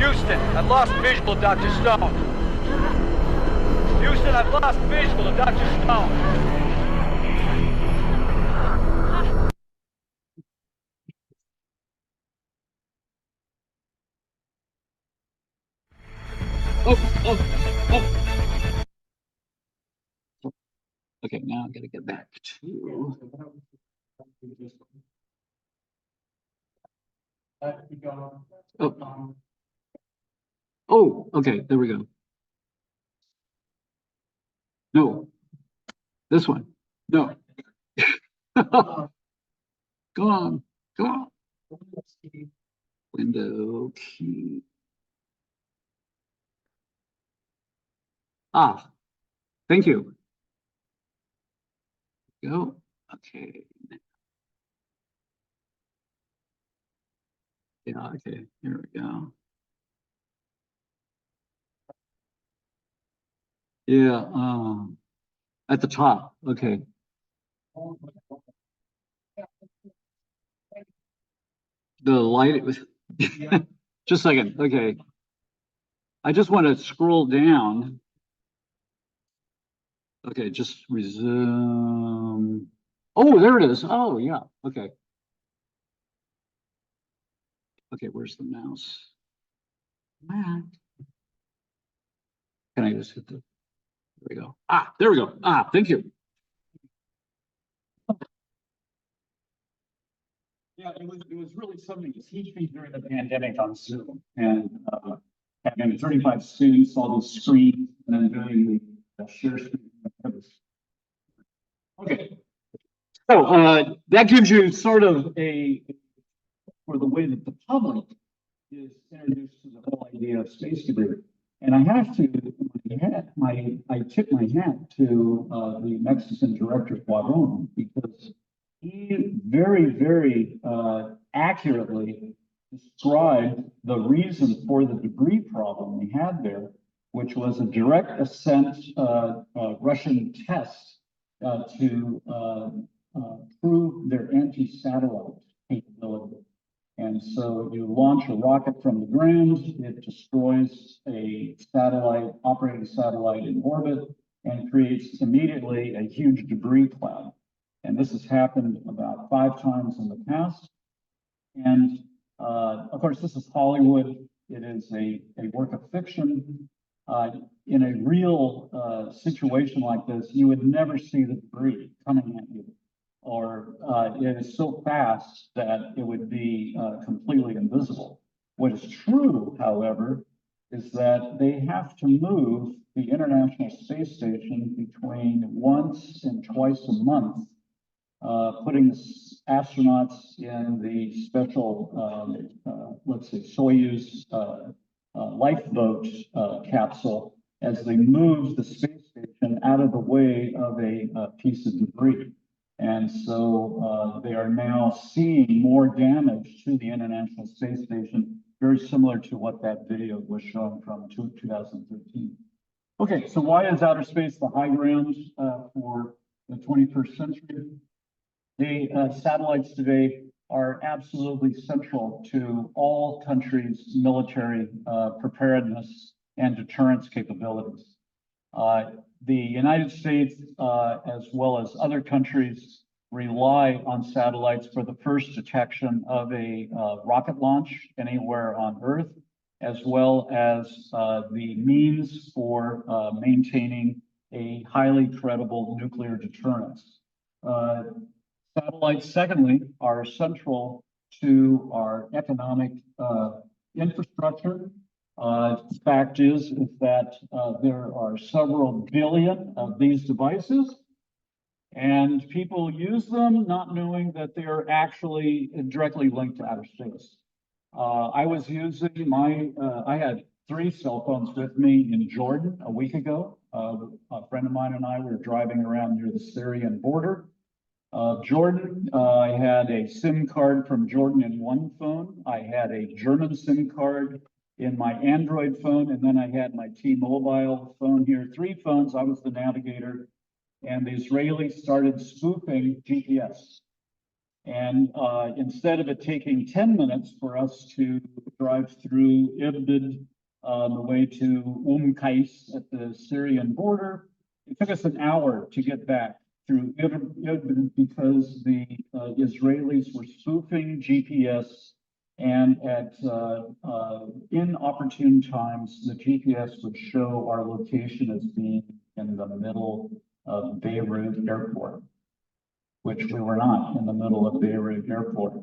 Houston, I've lost visual of Dr. Stone. Houston, I've lost visual of Dr. Stone.
Okay, now I'm gonna get back to. Oh. Oh, okay, there we go. No, this one, no. Go on, go on. Window key. Ah, thank you. Go, okay. Yeah, okay, here we go. Yeah, at the top, okay. The light, it was, just a second, okay. I just want to scroll down. Okay, just resume. Oh, there it is. Oh, yeah, okay. Okay, where's the mouse? Can I just hit the, there we go. Ah, there we go. Ah, thank you. Yeah, it was really something to teach me during the pandemic on Zoom, and having 35 students, all these screens, and then doing the share screen. Okay, so that gives you sort of a, for the way that the public is introduced to the whole idea of space debris. And I have to, I tip my hat to the Mexican director, Cuarón, because he very accurately described the reason for the debris problem we had there, which was a direct ascent Russian test to prove their anti-satellite capability. And so you launch a rocket from the ground, it destroys a satellite, operating satellite in orbit, and creates immediately a huge debris cloud. And this has happened about 5 times in the past. And of course, this is Hollywood. It is a work of fiction. In a real situation like this, you would never see the debris coming at you, or it is so fast that it would be completely invisible. What is true, however, is that they have to move the International Space Station between once and twice a month, putting astronauts in the special, let's say, Soyuz lifeboat capsule as they move the space station out of the way of a piece of debris. And so they are now seeing more damage to the International Space Station, very similar to what that video was showing from 2013. Okay, so why is outer space the high ground for the 21st century? The satellites today are absolutely central to all countries' military preparedness and deterrence capabilities. The United States, as well as other countries, rely on satellites for the first detection of a rocket launch anywhere on Earth, as well as the means for maintaining a highly credible nuclear deterrence. Satellites, secondly, are central to our economic infrastructure. Fact is that there are several billion of these devices, and people use them not knowing that they are actually directly linked to outer space. I was using I had 3 cell phones with me in Jordan a week ago. A friend of mine and I were driving around near the Syrian border. Jordan, I had a SIM card from Jordan in one phone. I had a German SIM card in my Android phone, and then I had my T-Mobile phone here. 3 phones, I was the navigator, and the Israelis started spoofing GPS. And instead of it taking 10 minutes for us to drive through Idlib on the way to Qais at the Syrian border, it took us an hour to get back through Idlib because the Israelis were spoofing GPS, and at inopportune times, the GPS would show our location as being in the middle of Beirut Airport, which we were not in the middle of Beirut Airport.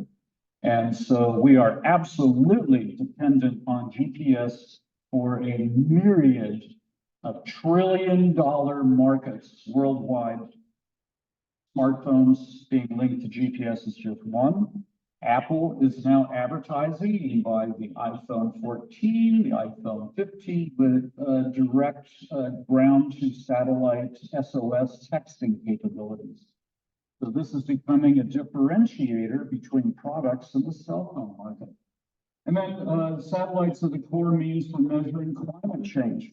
And so we are absolutely dependent on GPS for a myriad of trillion-dollar markets worldwide. Smartphones being linked to GPS is just one. Apple is now advertising, you can buy the iPhone 14, the iPhone 15 with direct ground to satellite SOS texting capabilities. So this is becoming a differentiator between products in the cell phone market. And then satellites are the core means for measuring climate change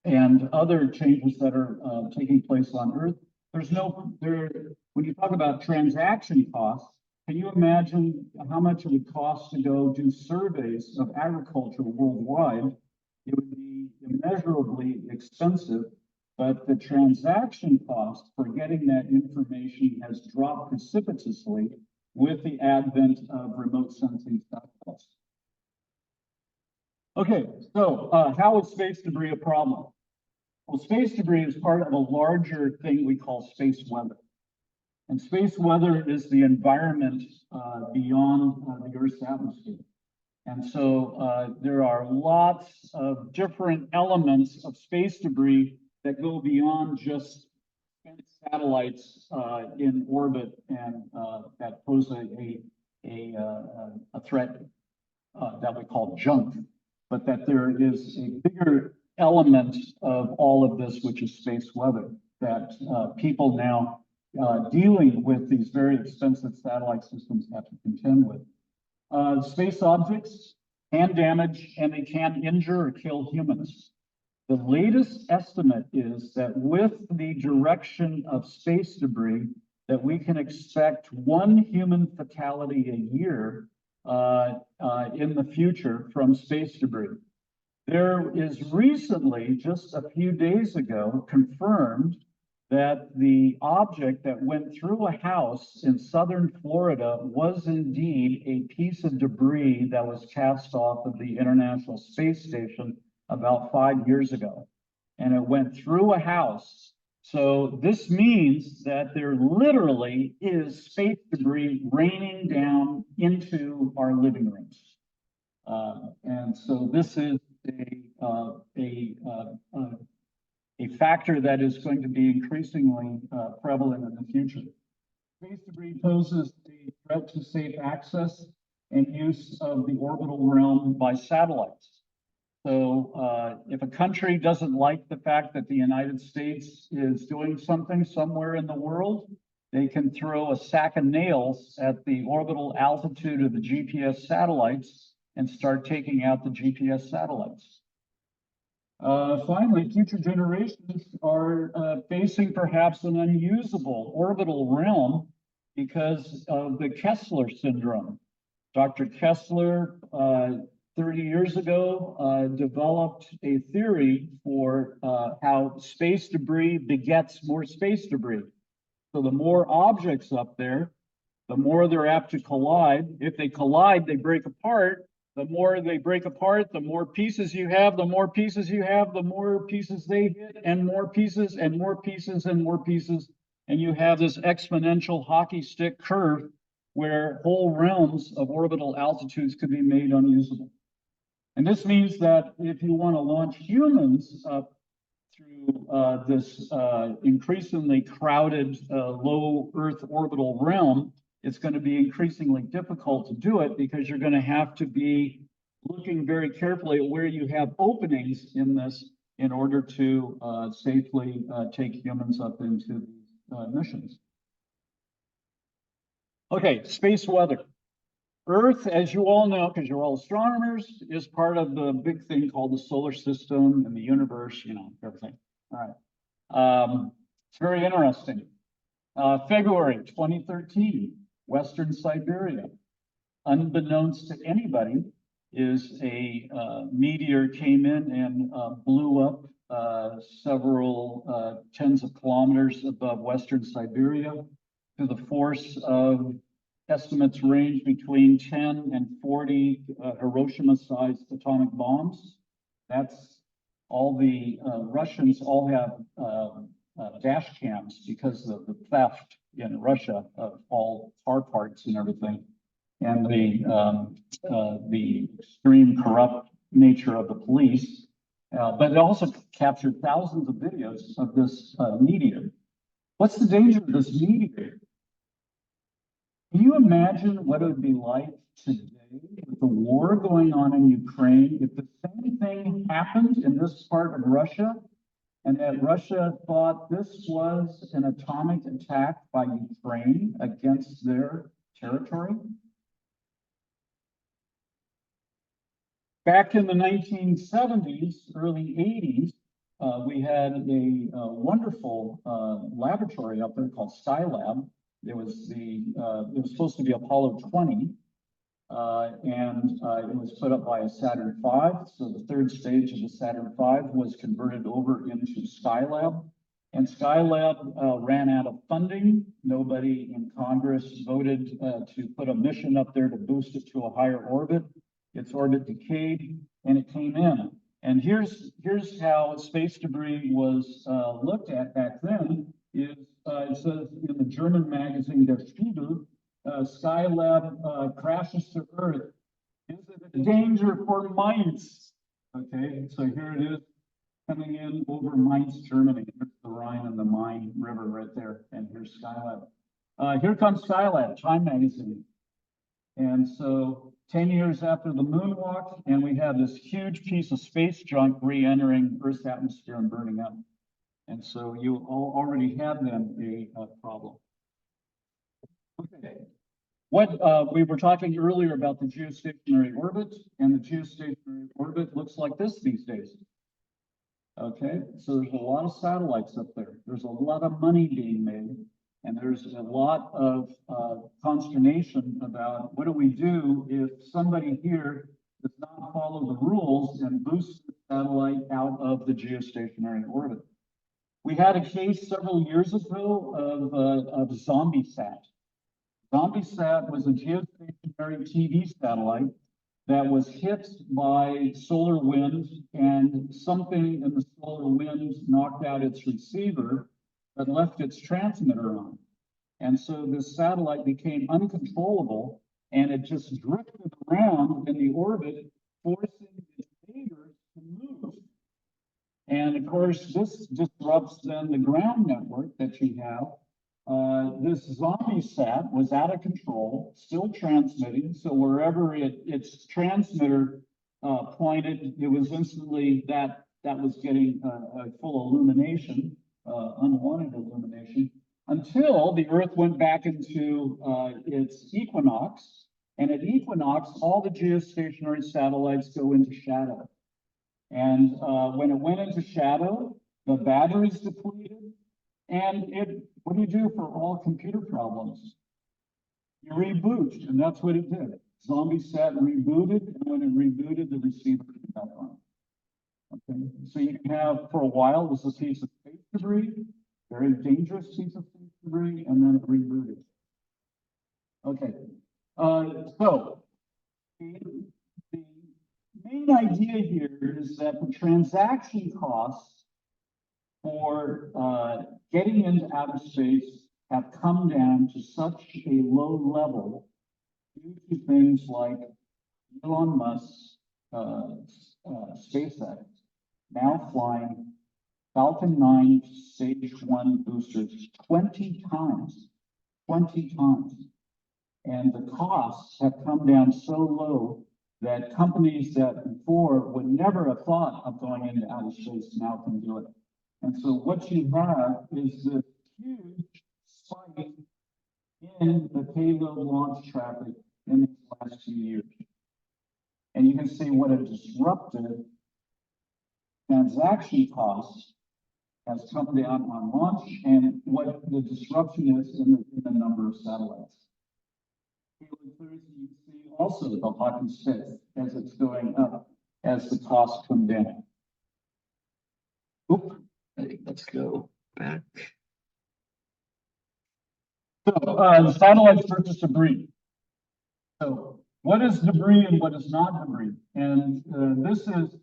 and other changes that are taking place on Earth. When you talk about transaction costs, can you imagine how much it would cost to go do surveys of agriculture worldwide? It would be immeasurably expensive, but the transaction cost for getting that information has dropped precipitously with the advent of remote sensing satellites. Okay, so how is space debris a problem? Well, space debris is part of a larger thing we call space weather. And space weather is the environment beyond the Earth's atmosphere. And so there are lots of different elements of space debris that go beyond just satellites in orbit and that pose a threat that we call junk, but that there is a bigger element of all of this, which is space weather, that people now dealing with these very expensive satellite systems have to contend with. Space objects can damage and they can injure or kill humans. The latest estimate is that with the direction of space debris, that we can expect 1 human fatality a year in the future from space debris. There is recently, just a few days ago, confirmed that the object that went through a house in southern Florida was indeed a piece of debris that was cast off of the International Space Station about 5 years ago. And it went through a house. So this means that there literally is space debris raining down into our living rooms. And so this is a factor that is going to be increasingly prevalent in the future. Space debris poses a threat to safe access and use of the orbital realm by satellites. So if a country doesn't like the fact that the United States is doing something somewhere in the world, they can throw a sack of nails at the orbital altitude of the GPS satellites and start taking out the GPS satellites. Finally, future generations are facing perhaps an unusable orbital realm because of the Kessler syndrome. Dr. Kessler, 30 years ago, developed a theory for how space debris begets more space debris. So the more objects up there, the more they're apt to collide. If they collide, they break apart. The more they break apart, the more pieces you have, the more pieces you have, the more pieces they hit, and more pieces and more pieces and more pieces. And you have this exponential hockey stick curve where whole realms of orbital altitudes could be made unusable. And this means that if you want to launch humans up through this increasingly crowded low Earth orbital realm, it's going to be increasingly difficult to do it because you're going to have to be looking very carefully at where you have openings in this in order to safely take humans up into these missions. Okay, space weather. Earth, as you all know, because you're all astronomers, is part of the big thing called the solar system and the universe, you know, everything. All right. It's very interesting. February 2013, Western Siberia, unbeknownst to anybody, is a meteor came in and blew up several tens of kilometers above Western Siberia to the force of estimates range between 10 and 40 Hiroshima-sized atomic bombs. That's all the Russians all have dash cams because of the theft in Russia of all car parts and everything, and the extreme corrupt nature of the police. But it also captured thousands of videos of this meteor. What's the danger of this meteor? Can you imagine what it would be like today with the war going on in Ukraine if the same thing happened in this part of Russia and that Russia thought this was an atomic attack by Ukraine against their territory? Back in the 1970s, early 80s, we had a wonderful laboratory up there called Skylab. It was supposed to be Apollo 20, and it was put up by a Saturn V. So the third stage of the Saturn V was converted over into Skylab, and Skylab ran out of funding. Nobody in Congress voted to put a mission up there to boost it to a higher orbit. Its orbit decayed, and it came in. And here's how space debris was looked at back then. It says in the German magazine Der Spiegel, Skylab crashes to Earth. Is it a danger for Mainz? Okay, so here it is coming in over Mainz, Germany. Here's the Rhine and the Main River right there, and here's Skylab. Here comes Skylab, Time magazine. And so 10 years after the moonwalk, and we have this huge piece of space junk re-entering Earth's atmosphere and burning up. And so you all already have then a problem. Okay. What we were talking earlier about the geostationary orbit, and the geostationary orbit looks like this these days. Okay, so there's a lot of satellites up there. There's a lot of money being made, and there's a lot of consternation about what do we do if somebody here does not follow the rules and boosts the satellite out of the geostationary orbit. We had a case several years ago of ZombieSat. ZombieSat was a geostationary TV satellite that was hit by solar wind, and something in the solar wind knocked out its receiver but left its transmitter on. And so this satellite became uncontrollable, and it just drifted around in the orbit, forcing its neighbors to move. And of course, this disrupts then the ground network that you have. This ZombieSat was out of control, still transmitting. So wherever its transmitter pointed, it was instantly that was getting a full illumination, unwanted illumination, until the Earth went back into its equinox. And at equinox, all the geostationary satellites go into shadow. And when it went into shadow, the batteries depleted. And what do you do for all computer problems? you reboot, and that's what it did. Zombie sat rebooted, and when it rebooted, the receiver came back on. Okay, so you can have, for a while, it was a piece of space debris, very dangerous piece of space debris, and then it rebooted. Okay, so the main idea here is that the transaction costs for getting into outer space have come down to such a low level due to things like Elon Musk's SpaceX now flying Falcon 9 Stage 1 boosters 20 times. And the costs have come down so low that companies that before would never have thought of going into outer space now can do it. And so what you have is this huge spike in the payload launch traffic in these last 2 years. And you can see what a disruptive transaction cost has come down on launch and what the disruption is in the number of satellites. You see also the hockey stick as it's going up as the costs come down.
Oop, hey, let's go back.
So the satellites versus debris. So what is debris and what is not debris? And this is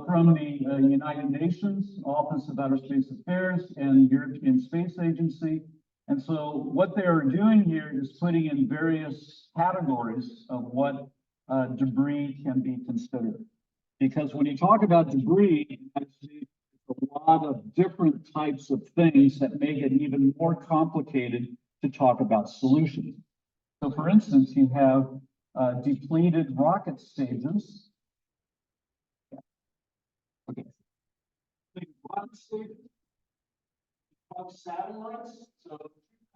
from the United Nations Office of Outer Space Affairs and European Space Agency. And so what they are doing here is putting in various categories of what debris can be considered. Because when you talk about debris, it's a lot of different types of things that make it even more complicated to talk about solutions. So for instance, you have depleted rocket stages. Okay. Rocket stages, satellites, so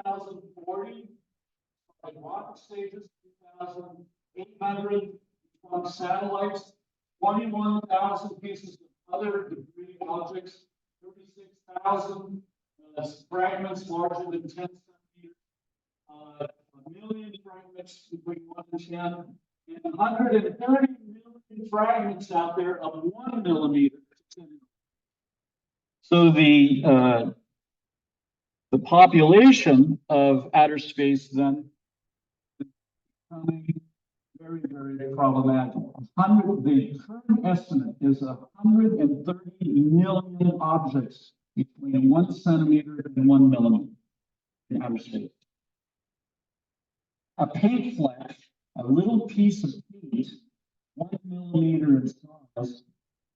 2040, rocket stages, 2,800 satellites, 21,000 pieces of other debris objects, 36,000 fragments larger than 10 centimeters, 1 million fragments between 1 and 10, and 130 million fragments out there of 1 millimeter to 10. So the population of outer space then is becoming very, very problematic. The current estimate is 130 million objects between 1 centimeter and 1 millimeter in outer space. A paint flash, a little piece of paint, 1 millimeter in size,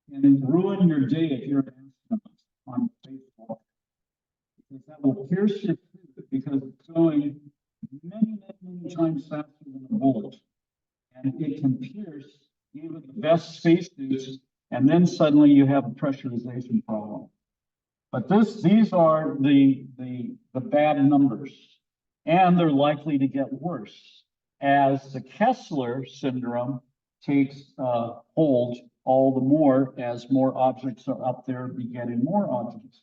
can ruin your day if you're an astronaut on Facebook. Because that will pierce your food because it's going many times faster than a bullet. And it can pierce even the best spacesuits, and then suddenly you have a pressurization problem. But these are the bad numbers, and they're likely to get worse as the Kessler syndrome takes hold all the more as more objects are up there begetting more objects.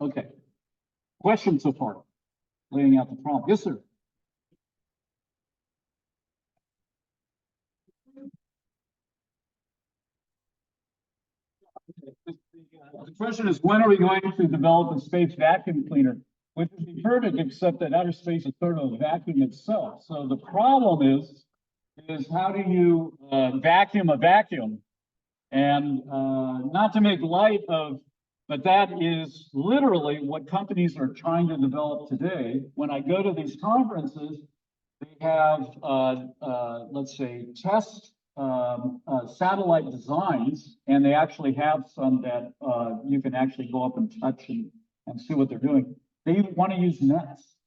Okay, questions so far? Laying out the problem. Yes, sir. The question is, when are we going to develop a space vacuum cleaner? Which would be perfect, except that outer space is sort of a vacuum itself. So the problem is how do you vacuum a vacuum? And not to make light of, but that is literally what companies are trying to develop today. When I go to these conferences, they have, let's say, test satellite designs, and they actually have some that you can actually go up and touch and see what they're doing. They want to use nets.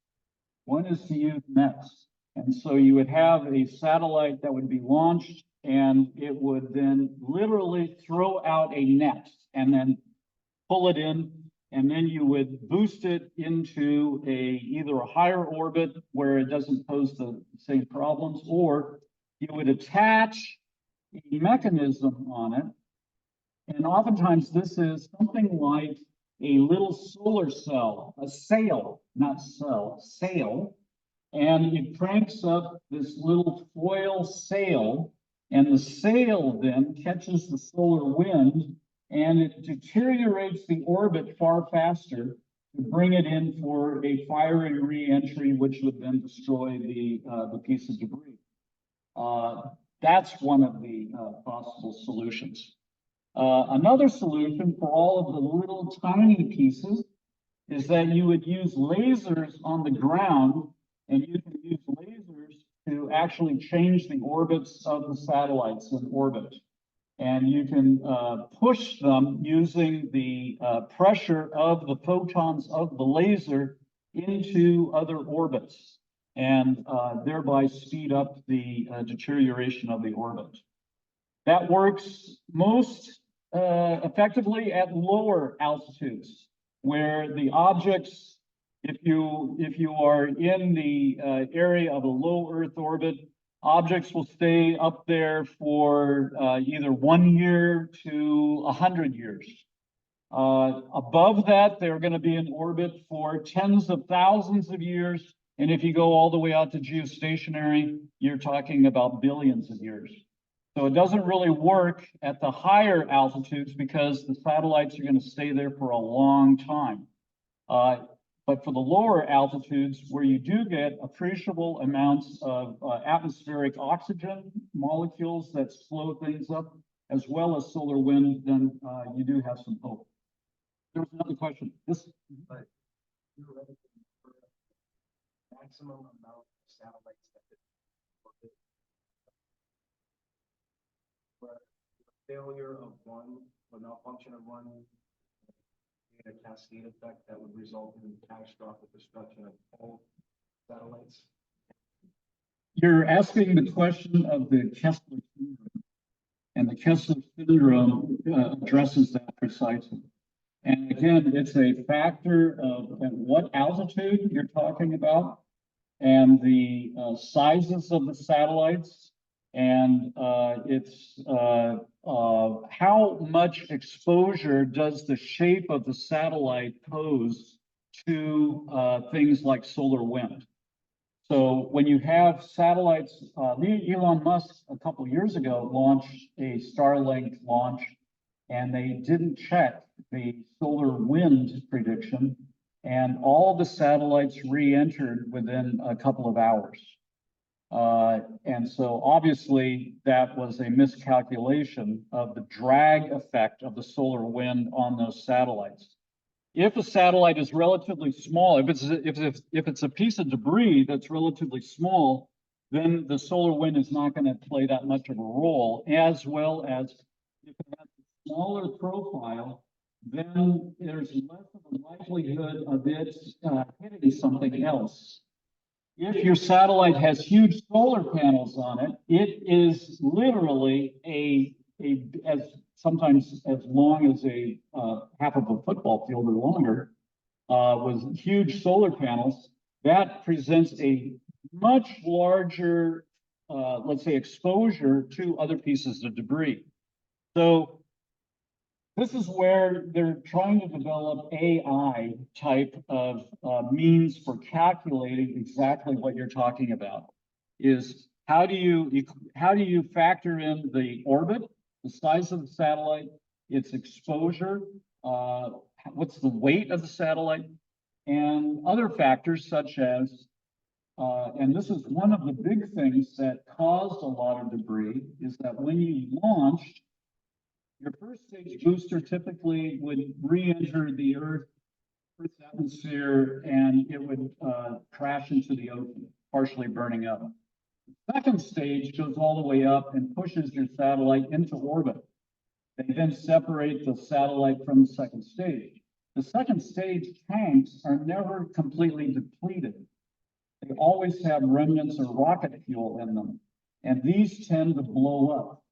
One is to use nets. And so you would have a satellite that would be launched, and it would then literally throw out a net and then pull it in, and then you would boost it into either a higher orbit where it doesn't pose the same problems, or you would attach a mechanism on it. And oftentimes this is something like a little solar cell, a sail, not cell, sail and it cranks up this little foil sail, and the sail then catches the solar wind, and it deteriorates the orbit far faster to bring it in for a fiery re-entry, which would then destroy the piece of debris. That's one of the possible solutions. Another solution for all of the little tiny pieces is that you would use lasers on the ground, and you can use lasers to actually change the orbits of the satellites in orbit. And you can push them using the pressure of the photons of the laser into other orbits, and thereby speed up the deterioration of the orbit. That works most effectively at lower altitudes, where the objects, if you are in the area of a low Earth orbit, objects will stay up there for either 1 year to 100 years. Above that, they're going to be in orbit for tens of thousands of years. And if you go all the way out to geostationary, you're talking about billions of years. So it doesn't really work at the higher altitudes because the satellites are going to stay there for a long time. But for the lower altitudes, where you do get appreciable amounts of atmospheric oxygen molecules that slow things up, as well as solar wind, then you do have some hope. There was another question. This.
Maximum amount of satellites that could orbit. But failure of one, or malfunction of one, a cascade effect that would result in catastrophic destruction of all satellites.
You're asking the question of the Kessler syndrome, and the Kessler syndrome addresses that precisely. And again, it's a factor of at what altitude you're talking about, and the sizes of the satellites, and it's how much exposure does the shape of the satellite pose to things like solar wind. So when you have satellites, Elon Musk a couple of years ago launched a Starlink launch, and they didn't check the solar wind prediction, and all the satellites re-entered within a couple of hours. And so obviously that was a miscalculation of the drag effect of the solar wind on those satellites. If a satellite is relatively small, if it's a piece of debris that's relatively small, then the solar wind is not going to play that much of a role, as well as if it has a smaller profile, then there's less of a likelihood of it hitting something else. If your satellite has huge solar panels on it, it is literally sometimes as long as a half of a football field or longer, with huge solar panels. That presents a much larger, let's say, exposure to other pieces of debris. So this is where they're trying to develop AI type of means for calculating exactly what you're talking about. Is how do you factor in the orbit, the size of the satellite, its exposure, what's the weight of the satellite, and other factors such as, and this is one of the big things that caused a lot of debris, is that when you launched, your first stage booster typically would re-enter the Earth's atmosphere, and it would crash into the ocean, partially burning up. The second stage goes all the way up and pushes your satellite into orbit. They then separate the satellite from the second stage. The second stage tanks are never completely depleted. They always have remnants of rocket fuel in them, and these tend to blow up.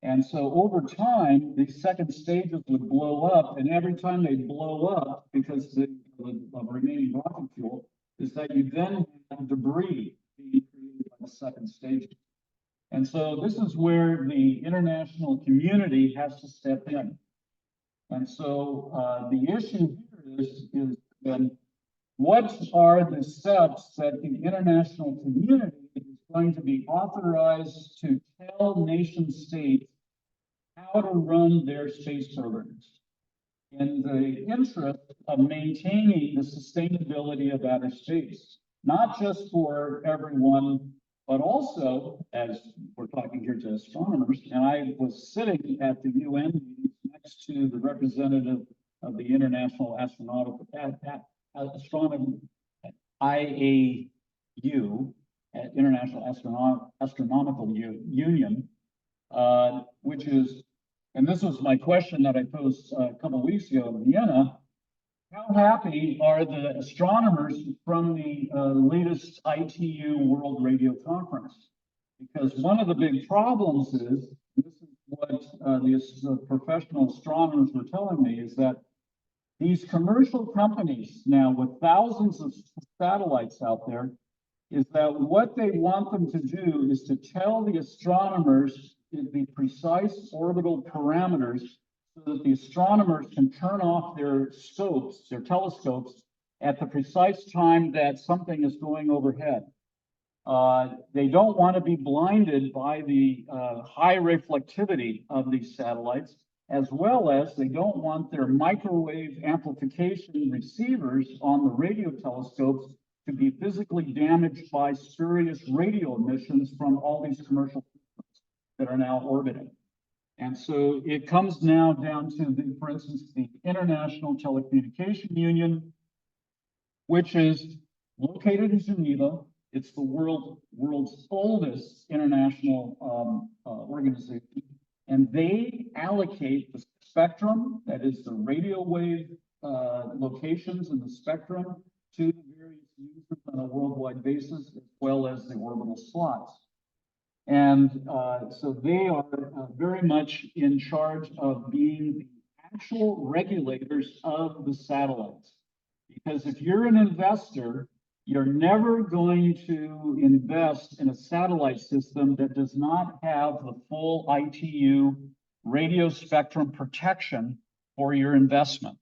And so over time, these second stages would blow up, and every time they blow up, because of remaining rocket fuel, is that you then have debris being created by the second stage. And so this is where the international community has to step in. And so the issue here is what are the steps that the international community is going to be authorized to tell nation states how to run their space programs in the interest of maintaining the sustainability of outer space, not just for everyone, but also, as we're talking here to astronomers, and I was sitting at the UN meeting next to the representative of the International Astronomical IAU, International Astronomical Union, which is, and this was my question that I posed a couple of weeks ago in Vienna. How happy are the astronomers from the latest ITU World Radio Conference? Because one of the big problems is, this is what the professional astronomers were telling me, is that these commercial companies now with thousands of satellites out there, is that what they want them to do is to tell the astronomers the precise orbital parameters so that the astronomers can turn off their scopes, their telescopes, at the precise time that something is going overhead. They don't want to be blinded by the high reflectivity of these satellites, as well as they don't want their microwave amplification receivers on the radio telescopes to be physically damaged by spurious radio emissions from all these commercial systems that are now orbiting. And so it comes now down to, for instance, the International Telecommunication Union, which is located in Geneva. It's the world's oldest international organization, and they allocate the spectrum, that is the radio wave locations in the spectrum, to the various users on a worldwide basis, as well as the orbital slots. And so they are very much in charge of being the actual regulators of the satellites. Because if you're an investor, you're never going to invest in a satellite system that does not have the full ITU radio spectrum protection for your investment.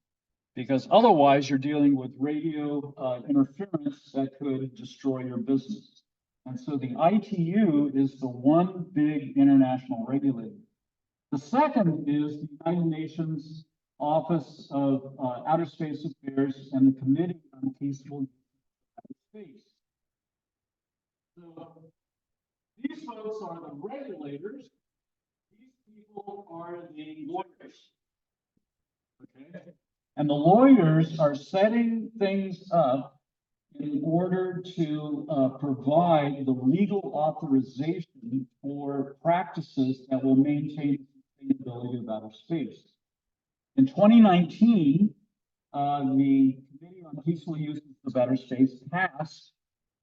Because otherwise you're dealing with radio interference that could destroy your business. And so the ITU is the one big international regulator. The second is the United Nations Office of Outer Space Affairs and the Committee on Peaceful Use of Outer Space. So these folks are the regulators. These people are the lawyers. Okay? And the lawyers are setting things up in order to provide the legal authorization for practices that will maintain the sustainability of outer space. In 2019, the Committee on Peaceful Use of Outer Space passed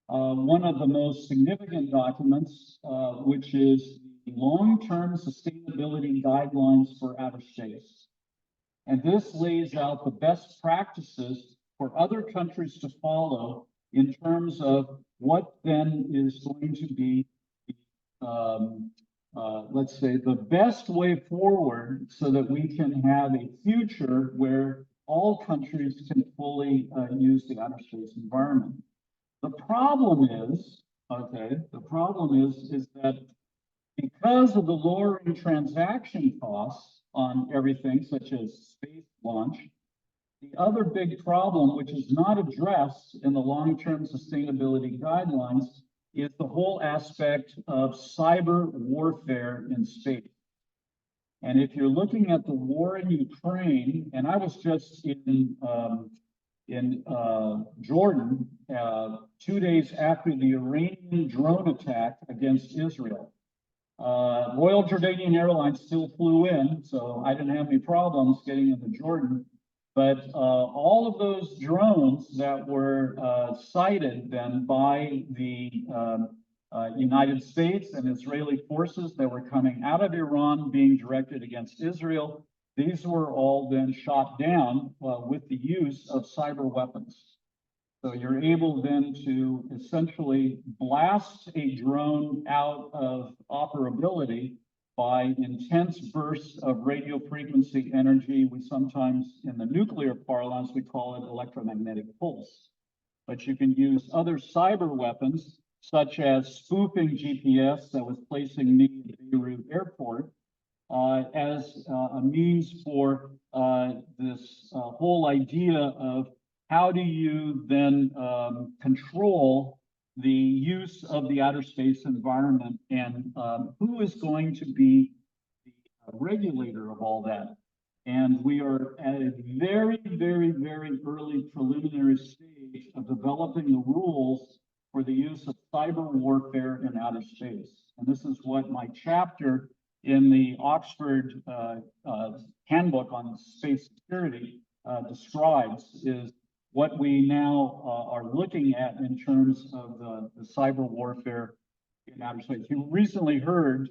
one of the most significant documents, which is the long-term sustainability guidelines for outer space. And this lays out the best practices for other countries to follow in terms of what then is going to be, let's say, the best way forward so that we can have a future where all countries can fully use the outer space environment. The problem is, is that because of the lowering transaction costs on everything, such as space launch, the other big problem, which is not addressed in the long-term sustainability guidelines, is the whole aspect of cyber warfare in space. And if you're looking at the war in Ukraine, and I was just in Jordan 2 days after the Iranian drone attack against Israel. Royal Jordanian Airlines still flew in, so I didn't have any problems getting into Jordan. But all of those drones that were sighted then by the United States and Israeli forces that were coming out of Iran being directed against Israel, these were all then shot down with the use of cyber weapons. So you're able then to essentially blast a drone out of operability by intense bursts of radio frequency energy. We sometimes, in the nuclear parlance, we call it electromagnetic pulse. but you can use other cyber weapons, such as spoofing GPS that was placing me at Beirut Airport, as a means for this whole idea of how do you then control the use of the outer space environment, and who is going to be the regulator of all that. And we are at a very, very, very early preliminary stage of developing the rules for the use of cyber warfare in outer space. And this is what my chapter in the Oxford handbook on space security describes, is what we now are looking at in terms of the cyber warfare in outer space. You recently heard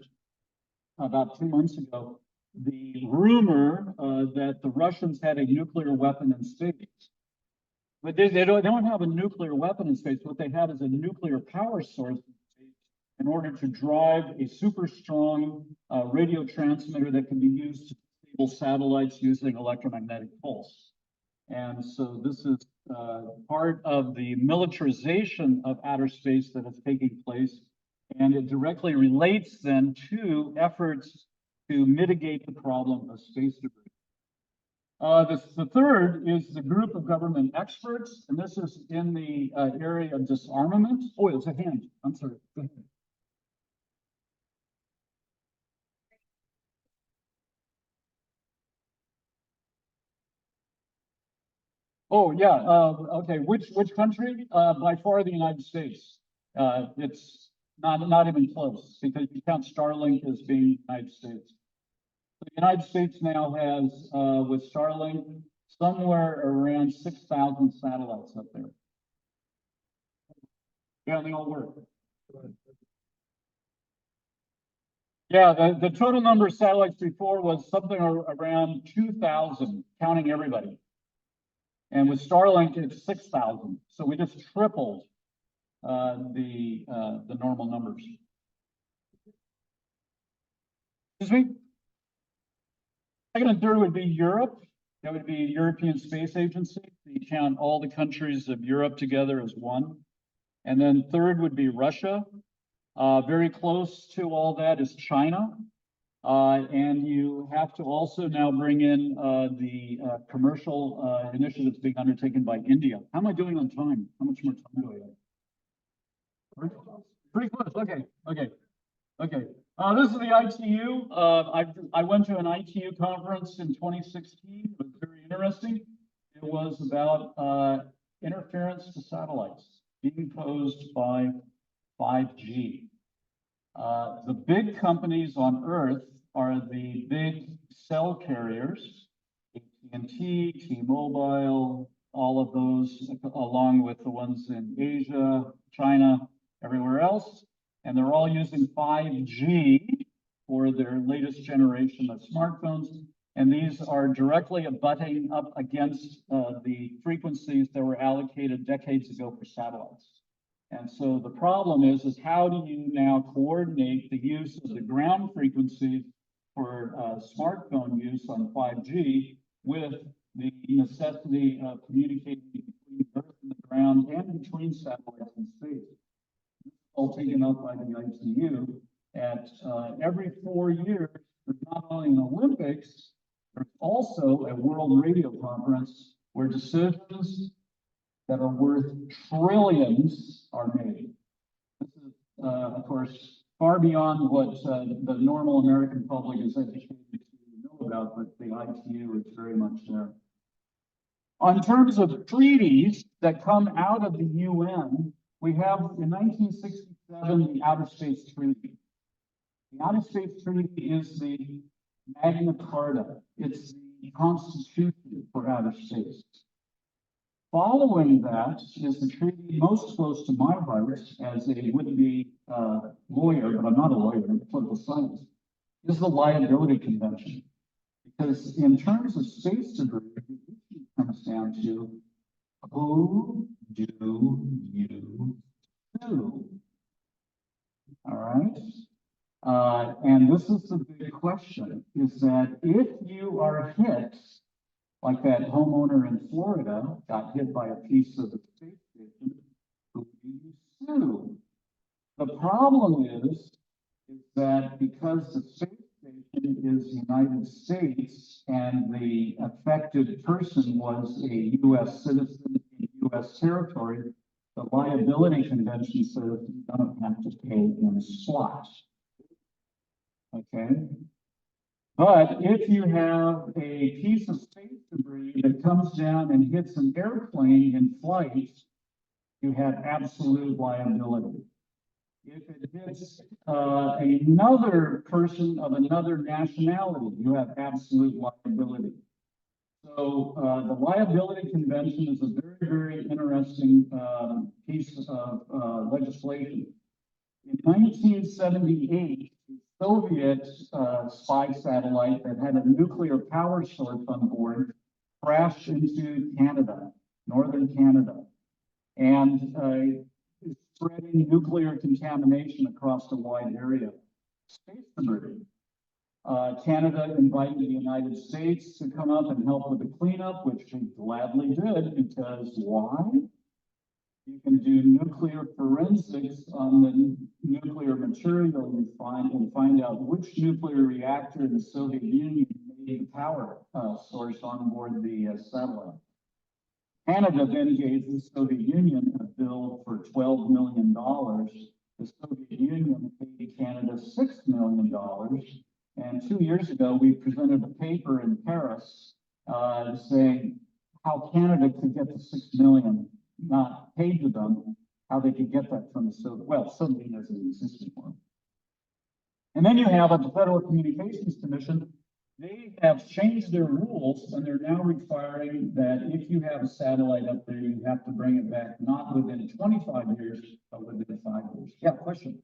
about 2 months ago the rumor that the Russians had a nuclear weapon in space. But they don't have a nuclear weapon in space. What they have is a nuclear power source in space in order to drive a super strong radio transmitter that can be used to disable satellites using electromagnetic pulse. And so this is part of the militarization of outer space that is taking place. And it directly relates then to efforts to mitigate the problem of space debris. The third is the group of government experts, and this is in the area of disarmament. Oh, it's a hand. I'm sorry. Go ahead. Oh, yeah. Okay. Which country? By far the United States. It's not even close, because you count Starlink as being United States. The United States now has, with Starlink, somewhere around 6,000 satellites up there. Yeah, they all work. Yeah, the total number of satellites before was something around 2,000, counting everybody. And with Starlink, it's 6,000. So we just tripled the normal numbers. Excuse me? Second and third would be Europe. That would be European Space Agency. You count all the countries of Europe together as one. And then third would be Russia. Very close to all that is China. And you have to also now bring in the commercial initiatives being undertaken by India. How am I doing on time? How much more time do I have? Pretty close. Okay. This is the ITU. I went to an ITU conference in 2016. It was very interesting. It was about interference to satellites being posed by 5G. The big companies on Earth are the big cell carriers, AT&T, T-Mobile, all of those, along with the ones in Asia, China, everywhere else. And they're all using 5G for their latest generation of smartphones. And these are directly abutting up against the frequencies that were allocated decades ago for satellites. And so the problem is how do you now coordinate the use of the ground frequencies for smartphone use on 5G with the necessity of communicating between Earth and the ground and between satellites in space? All taken up by the ITU. At every 4 years, there's not only an Olympics, there's also a World Radio Conference where decisions that are worth trillions are made. This is, of course, far beyond what the normal American public is educated to know about, but the ITU is very much there. On terms of treaties that come out of the UN, we have in 1967 the Outer Space Treaty. The Outer Space Treaty is the Magna Carta. It's the constitution for outer space. Following that is the treaty most close to my heart as a would-be lawyer, but I'm not a lawyer, I'm a political scientist, is the Liability Convention. Because in terms of space debris, the issue comes down to who do you sue? All right. And this is the big question, is that if you are hit, like that homeowner in Florida got hit by a piece of the space station, problem is that because the space station is United States and the affected person was a U.S. citizen in U.S. territory, the liability convention says you don't have to pay in slots. Okay? But if you have a piece of space debris that comes down and hits an airplane in flight, you have absolute liability. If it hits another person of another nationality, you have absolute liability. So the liability convention is a very, very interesting piece of legislation. In 1978, the Soviet spy satellite that had a nuclear power source on board crashed into Canada, northern Canada, and spreading nuclear contamination across a wide area. Space debris. Canada invited the United States to come up and help with the cleanup, which they gladly did, because why? You can do nuclear forensics on the nuclear material you find and find out which nuclear reactor in the Soviet Union made the power source on board the satellite. Canada then gave the Soviet Union a bill for $12 million. The Soviet Union paid Canada $6 million. And 2 years ago, we presented a paper in Paris saying how Canada could get the $6 million not paid to them, how they could get that from the Soviet. Well, Soviet doesn't exist anymore. And then you have at the Federal Communications Commission, they have changed their rules and they're now requiring that if you have a satellite up there, you have to bring it back not within 25 years, but within 5 years. Yeah, question.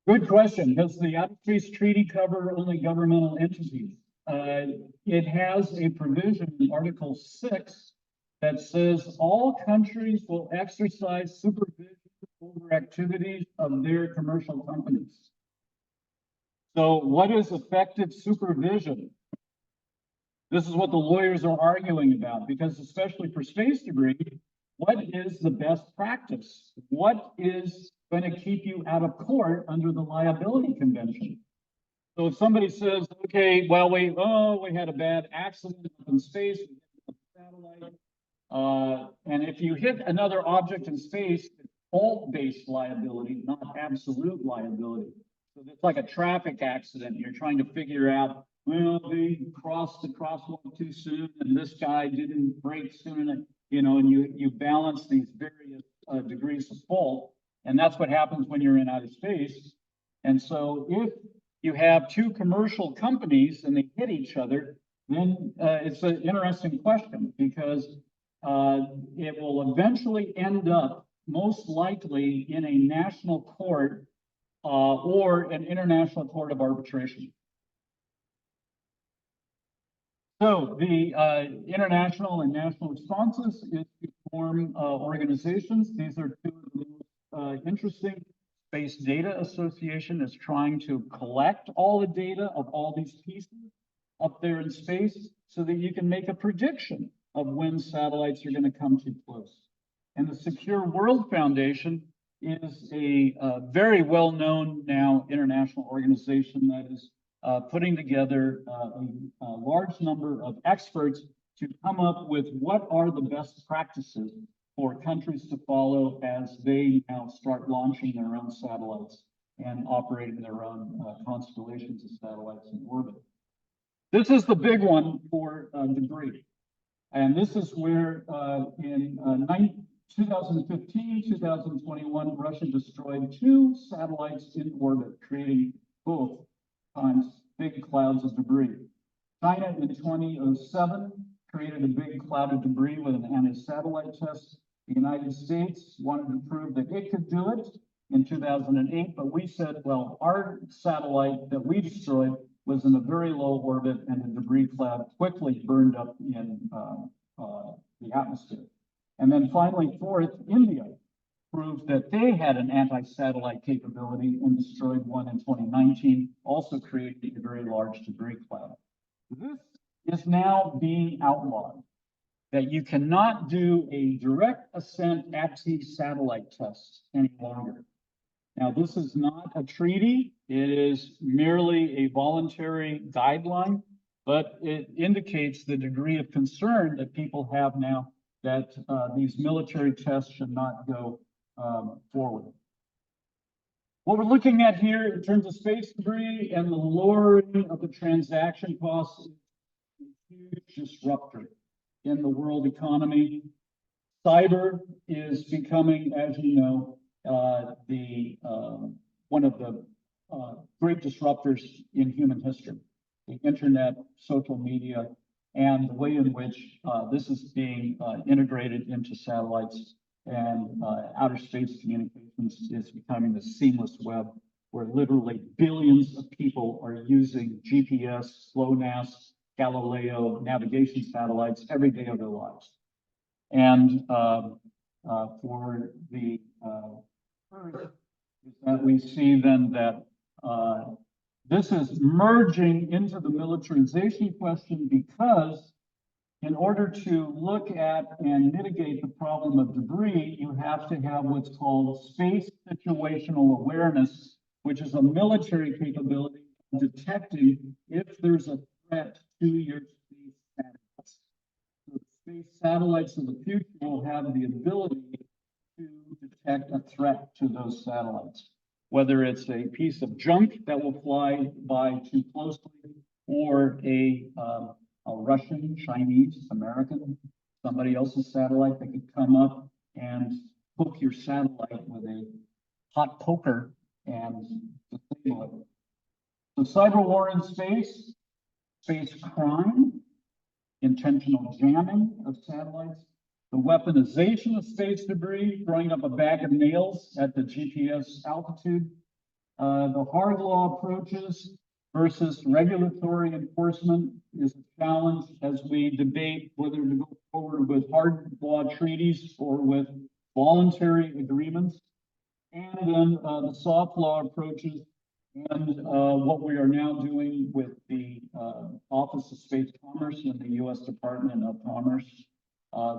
Good question. Does the Outer Space Treaty cover only governmental entities? It has a provision in Article 6 that says all countries will exercise supervision over activities of their commercial companies. So what is effective supervision? This is what the lawyers are arguing about, because especially for space debris, what is the best practice? What is going to keep you out of court under the liability convention? So if somebody says, okay, well, we had a bad accident in space, we hit a satellite, and if you hit another object in space, it's fault-based liability, not absolute liability. So it's like a traffic accident. You're trying to figure out, well, they crossed the crosswalk too soon, and this guy didn't brake soon enough, and you balance these various degrees of fault. And that's what happens when you're in outer space. And so if you have two commercial companies and they hit each other, then it's an interesting question, because it will eventually end up most likely in a national court or an international court of arbitration. So the international and national responses is to form organizations. These are two of the most interesting. Space Data Association is trying to collect all the data of all these pieces up there in space so that you can make a prediction of when satellites are going to come too close. And the Secure World Foundation is a very well-known now international organization that is putting together a large number of experts to come up with what are the best practices for countries to follow as they now start launching their own satellites and operating their own constellations of satellites in orbit. This is the big one for debris. And this is where in 2015, 2021, Russia destroyed 2 satellites in orbit, creating both times big clouds of debris. China in 2007 created a big cloud of debris with an anti-satellite test. The United States wanted to prove that it could do it in 2008, but we said, well, our satellite that we destroyed was in a very low orbit and the debris cloud quickly burned up in the atmosphere. And then finally, fourth, India proved that they had an anti-satellite capability and destroyed one in 2019, also creating a very large debris cloud. This is now being outlawed. That you cannot do a direct ascent at-sea satellite test any longer. Now, this is not a treaty. It is merely a voluntary guideline, but it indicates the degree of concern that people have now that these military tests should not go forward. What we're looking at here in terms of space debris and the lowering of the transaction costs is a huge disruptor in the world economy. Cyber is becoming, as you know, one of the great disruptors in human history. The internet, social media, and the way in which this is being integrated into satellites and outer space communications is becoming the seamless web where literally billions of people are using GPS, GLONASS, Galileo navigation satellites every day of their lives. And for the that we see then that this is merging into the militarization question because in order to look at and mitigate the problem of debris, you have to have what's called space situational awareness, which is a military capability of detecting if there's a threat to your space satellites. So the space satellites of the future will have the ability to detect a threat to those satellites, whether it's a piece of junk that will fly by too closely or a Russian, Chinese, American, somebody else's satellite that could come up and poke your satellite with a hot poker and disable it. So cyber war in space, space crime, intentional jamming of satellites, the weaponization of space debris, throwing up a bag of nails at the GPS altitude, the hard law approaches versus regulatory enforcement is a challenge as we debate whether to go forward with hard law treaties or with voluntary agreements. And then the soft law approaches and what we are now doing with the Office of Space Commerce in the U.S. Department of Commerce.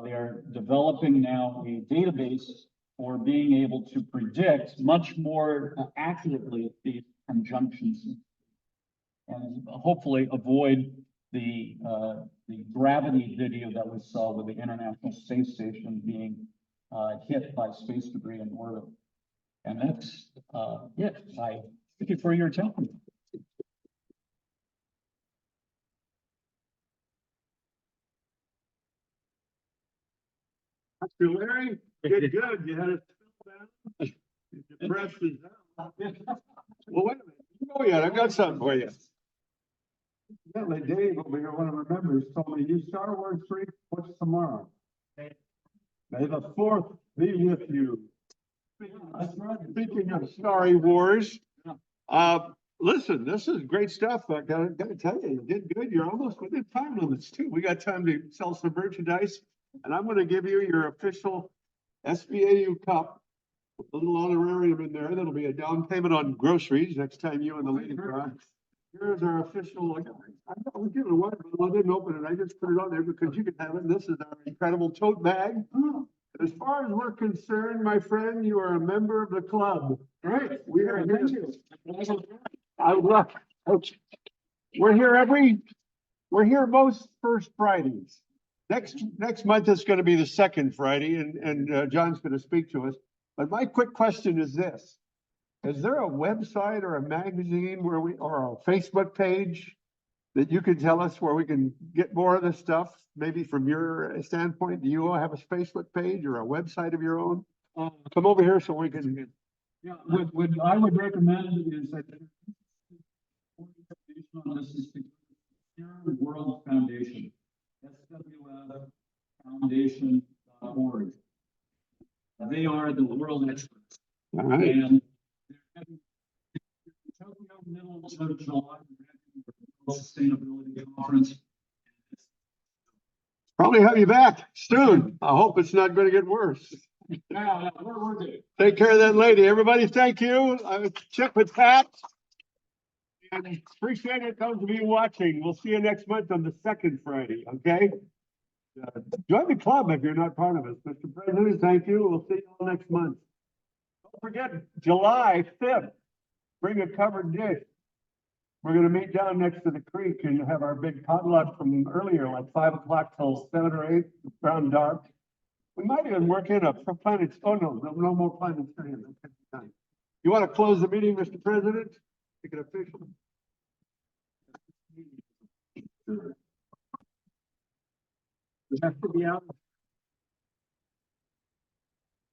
They're developing now a database for being able to predict much more accurately these conjunctions and hopefully avoid the gravity video that we saw with the International Space Station being hit by space debris in orbit. And that's it. I thank you for your attention.
Dr. Larry, good. You had it down. Your breath is down. Well, wait a minute. Oh, yeah, I've got something for you.
Yeah, like Dave over here, one of our members told me, you Star Wars freak, what's tomorrow? May the 4th be with you.
Speaking of Star Wars, listen, this is great stuff. I gotta tell you, you did good. You're almost within time limits too. We got time to sell some merchandise, and I'm gonna give you your official SBAU cup with a little honorarium in there. That'll be a down payment on groceries next time you and the lady cry. Here's our official. I was giving it away, but I didn't open it. I just put it on there because you can have it. This is our incredible tote bag. As far as we're concerned, my friend, you are a member of the club.
Great.
We are here. I would love. Okay. We're here most first Fridays. Next month is going to be the second Friday, and John's going to speak to us. But my quick question is this: is there a website or a magazine or a Facebook page that you can tell us where we can get more of this stuff? Maybe from your standpoint, do you all have a Facebook page or a website of your own? Come over here so we can.
Yeah, what I would recommend is that on this is the Secure World Foundation, SWFfoundation.org. They are the world experts.
All right.
And Tokyo, middle of July, sustainability conference.
Probably have you back soon. I hope it's not going to get worse.
Yeah, we're good.
Take care of that lady. Everybody, thank you. I check with Pat. and appreciate it, those of you watching. We'll see you next month on the second Friday, okay? Join the club if you're not part of us. Mr. President, thank you. We'll see you all next month. Don't forget, July 5th, bring a covered dish. We're gonna meet down next to the creek and have our big potluck from earlier, like 5 o'clock till 7 or 8, around dark. We might even work in a planets. Oh, no more planetarium. You want to close the meeting, Mr. President? Make it official. We have to be out.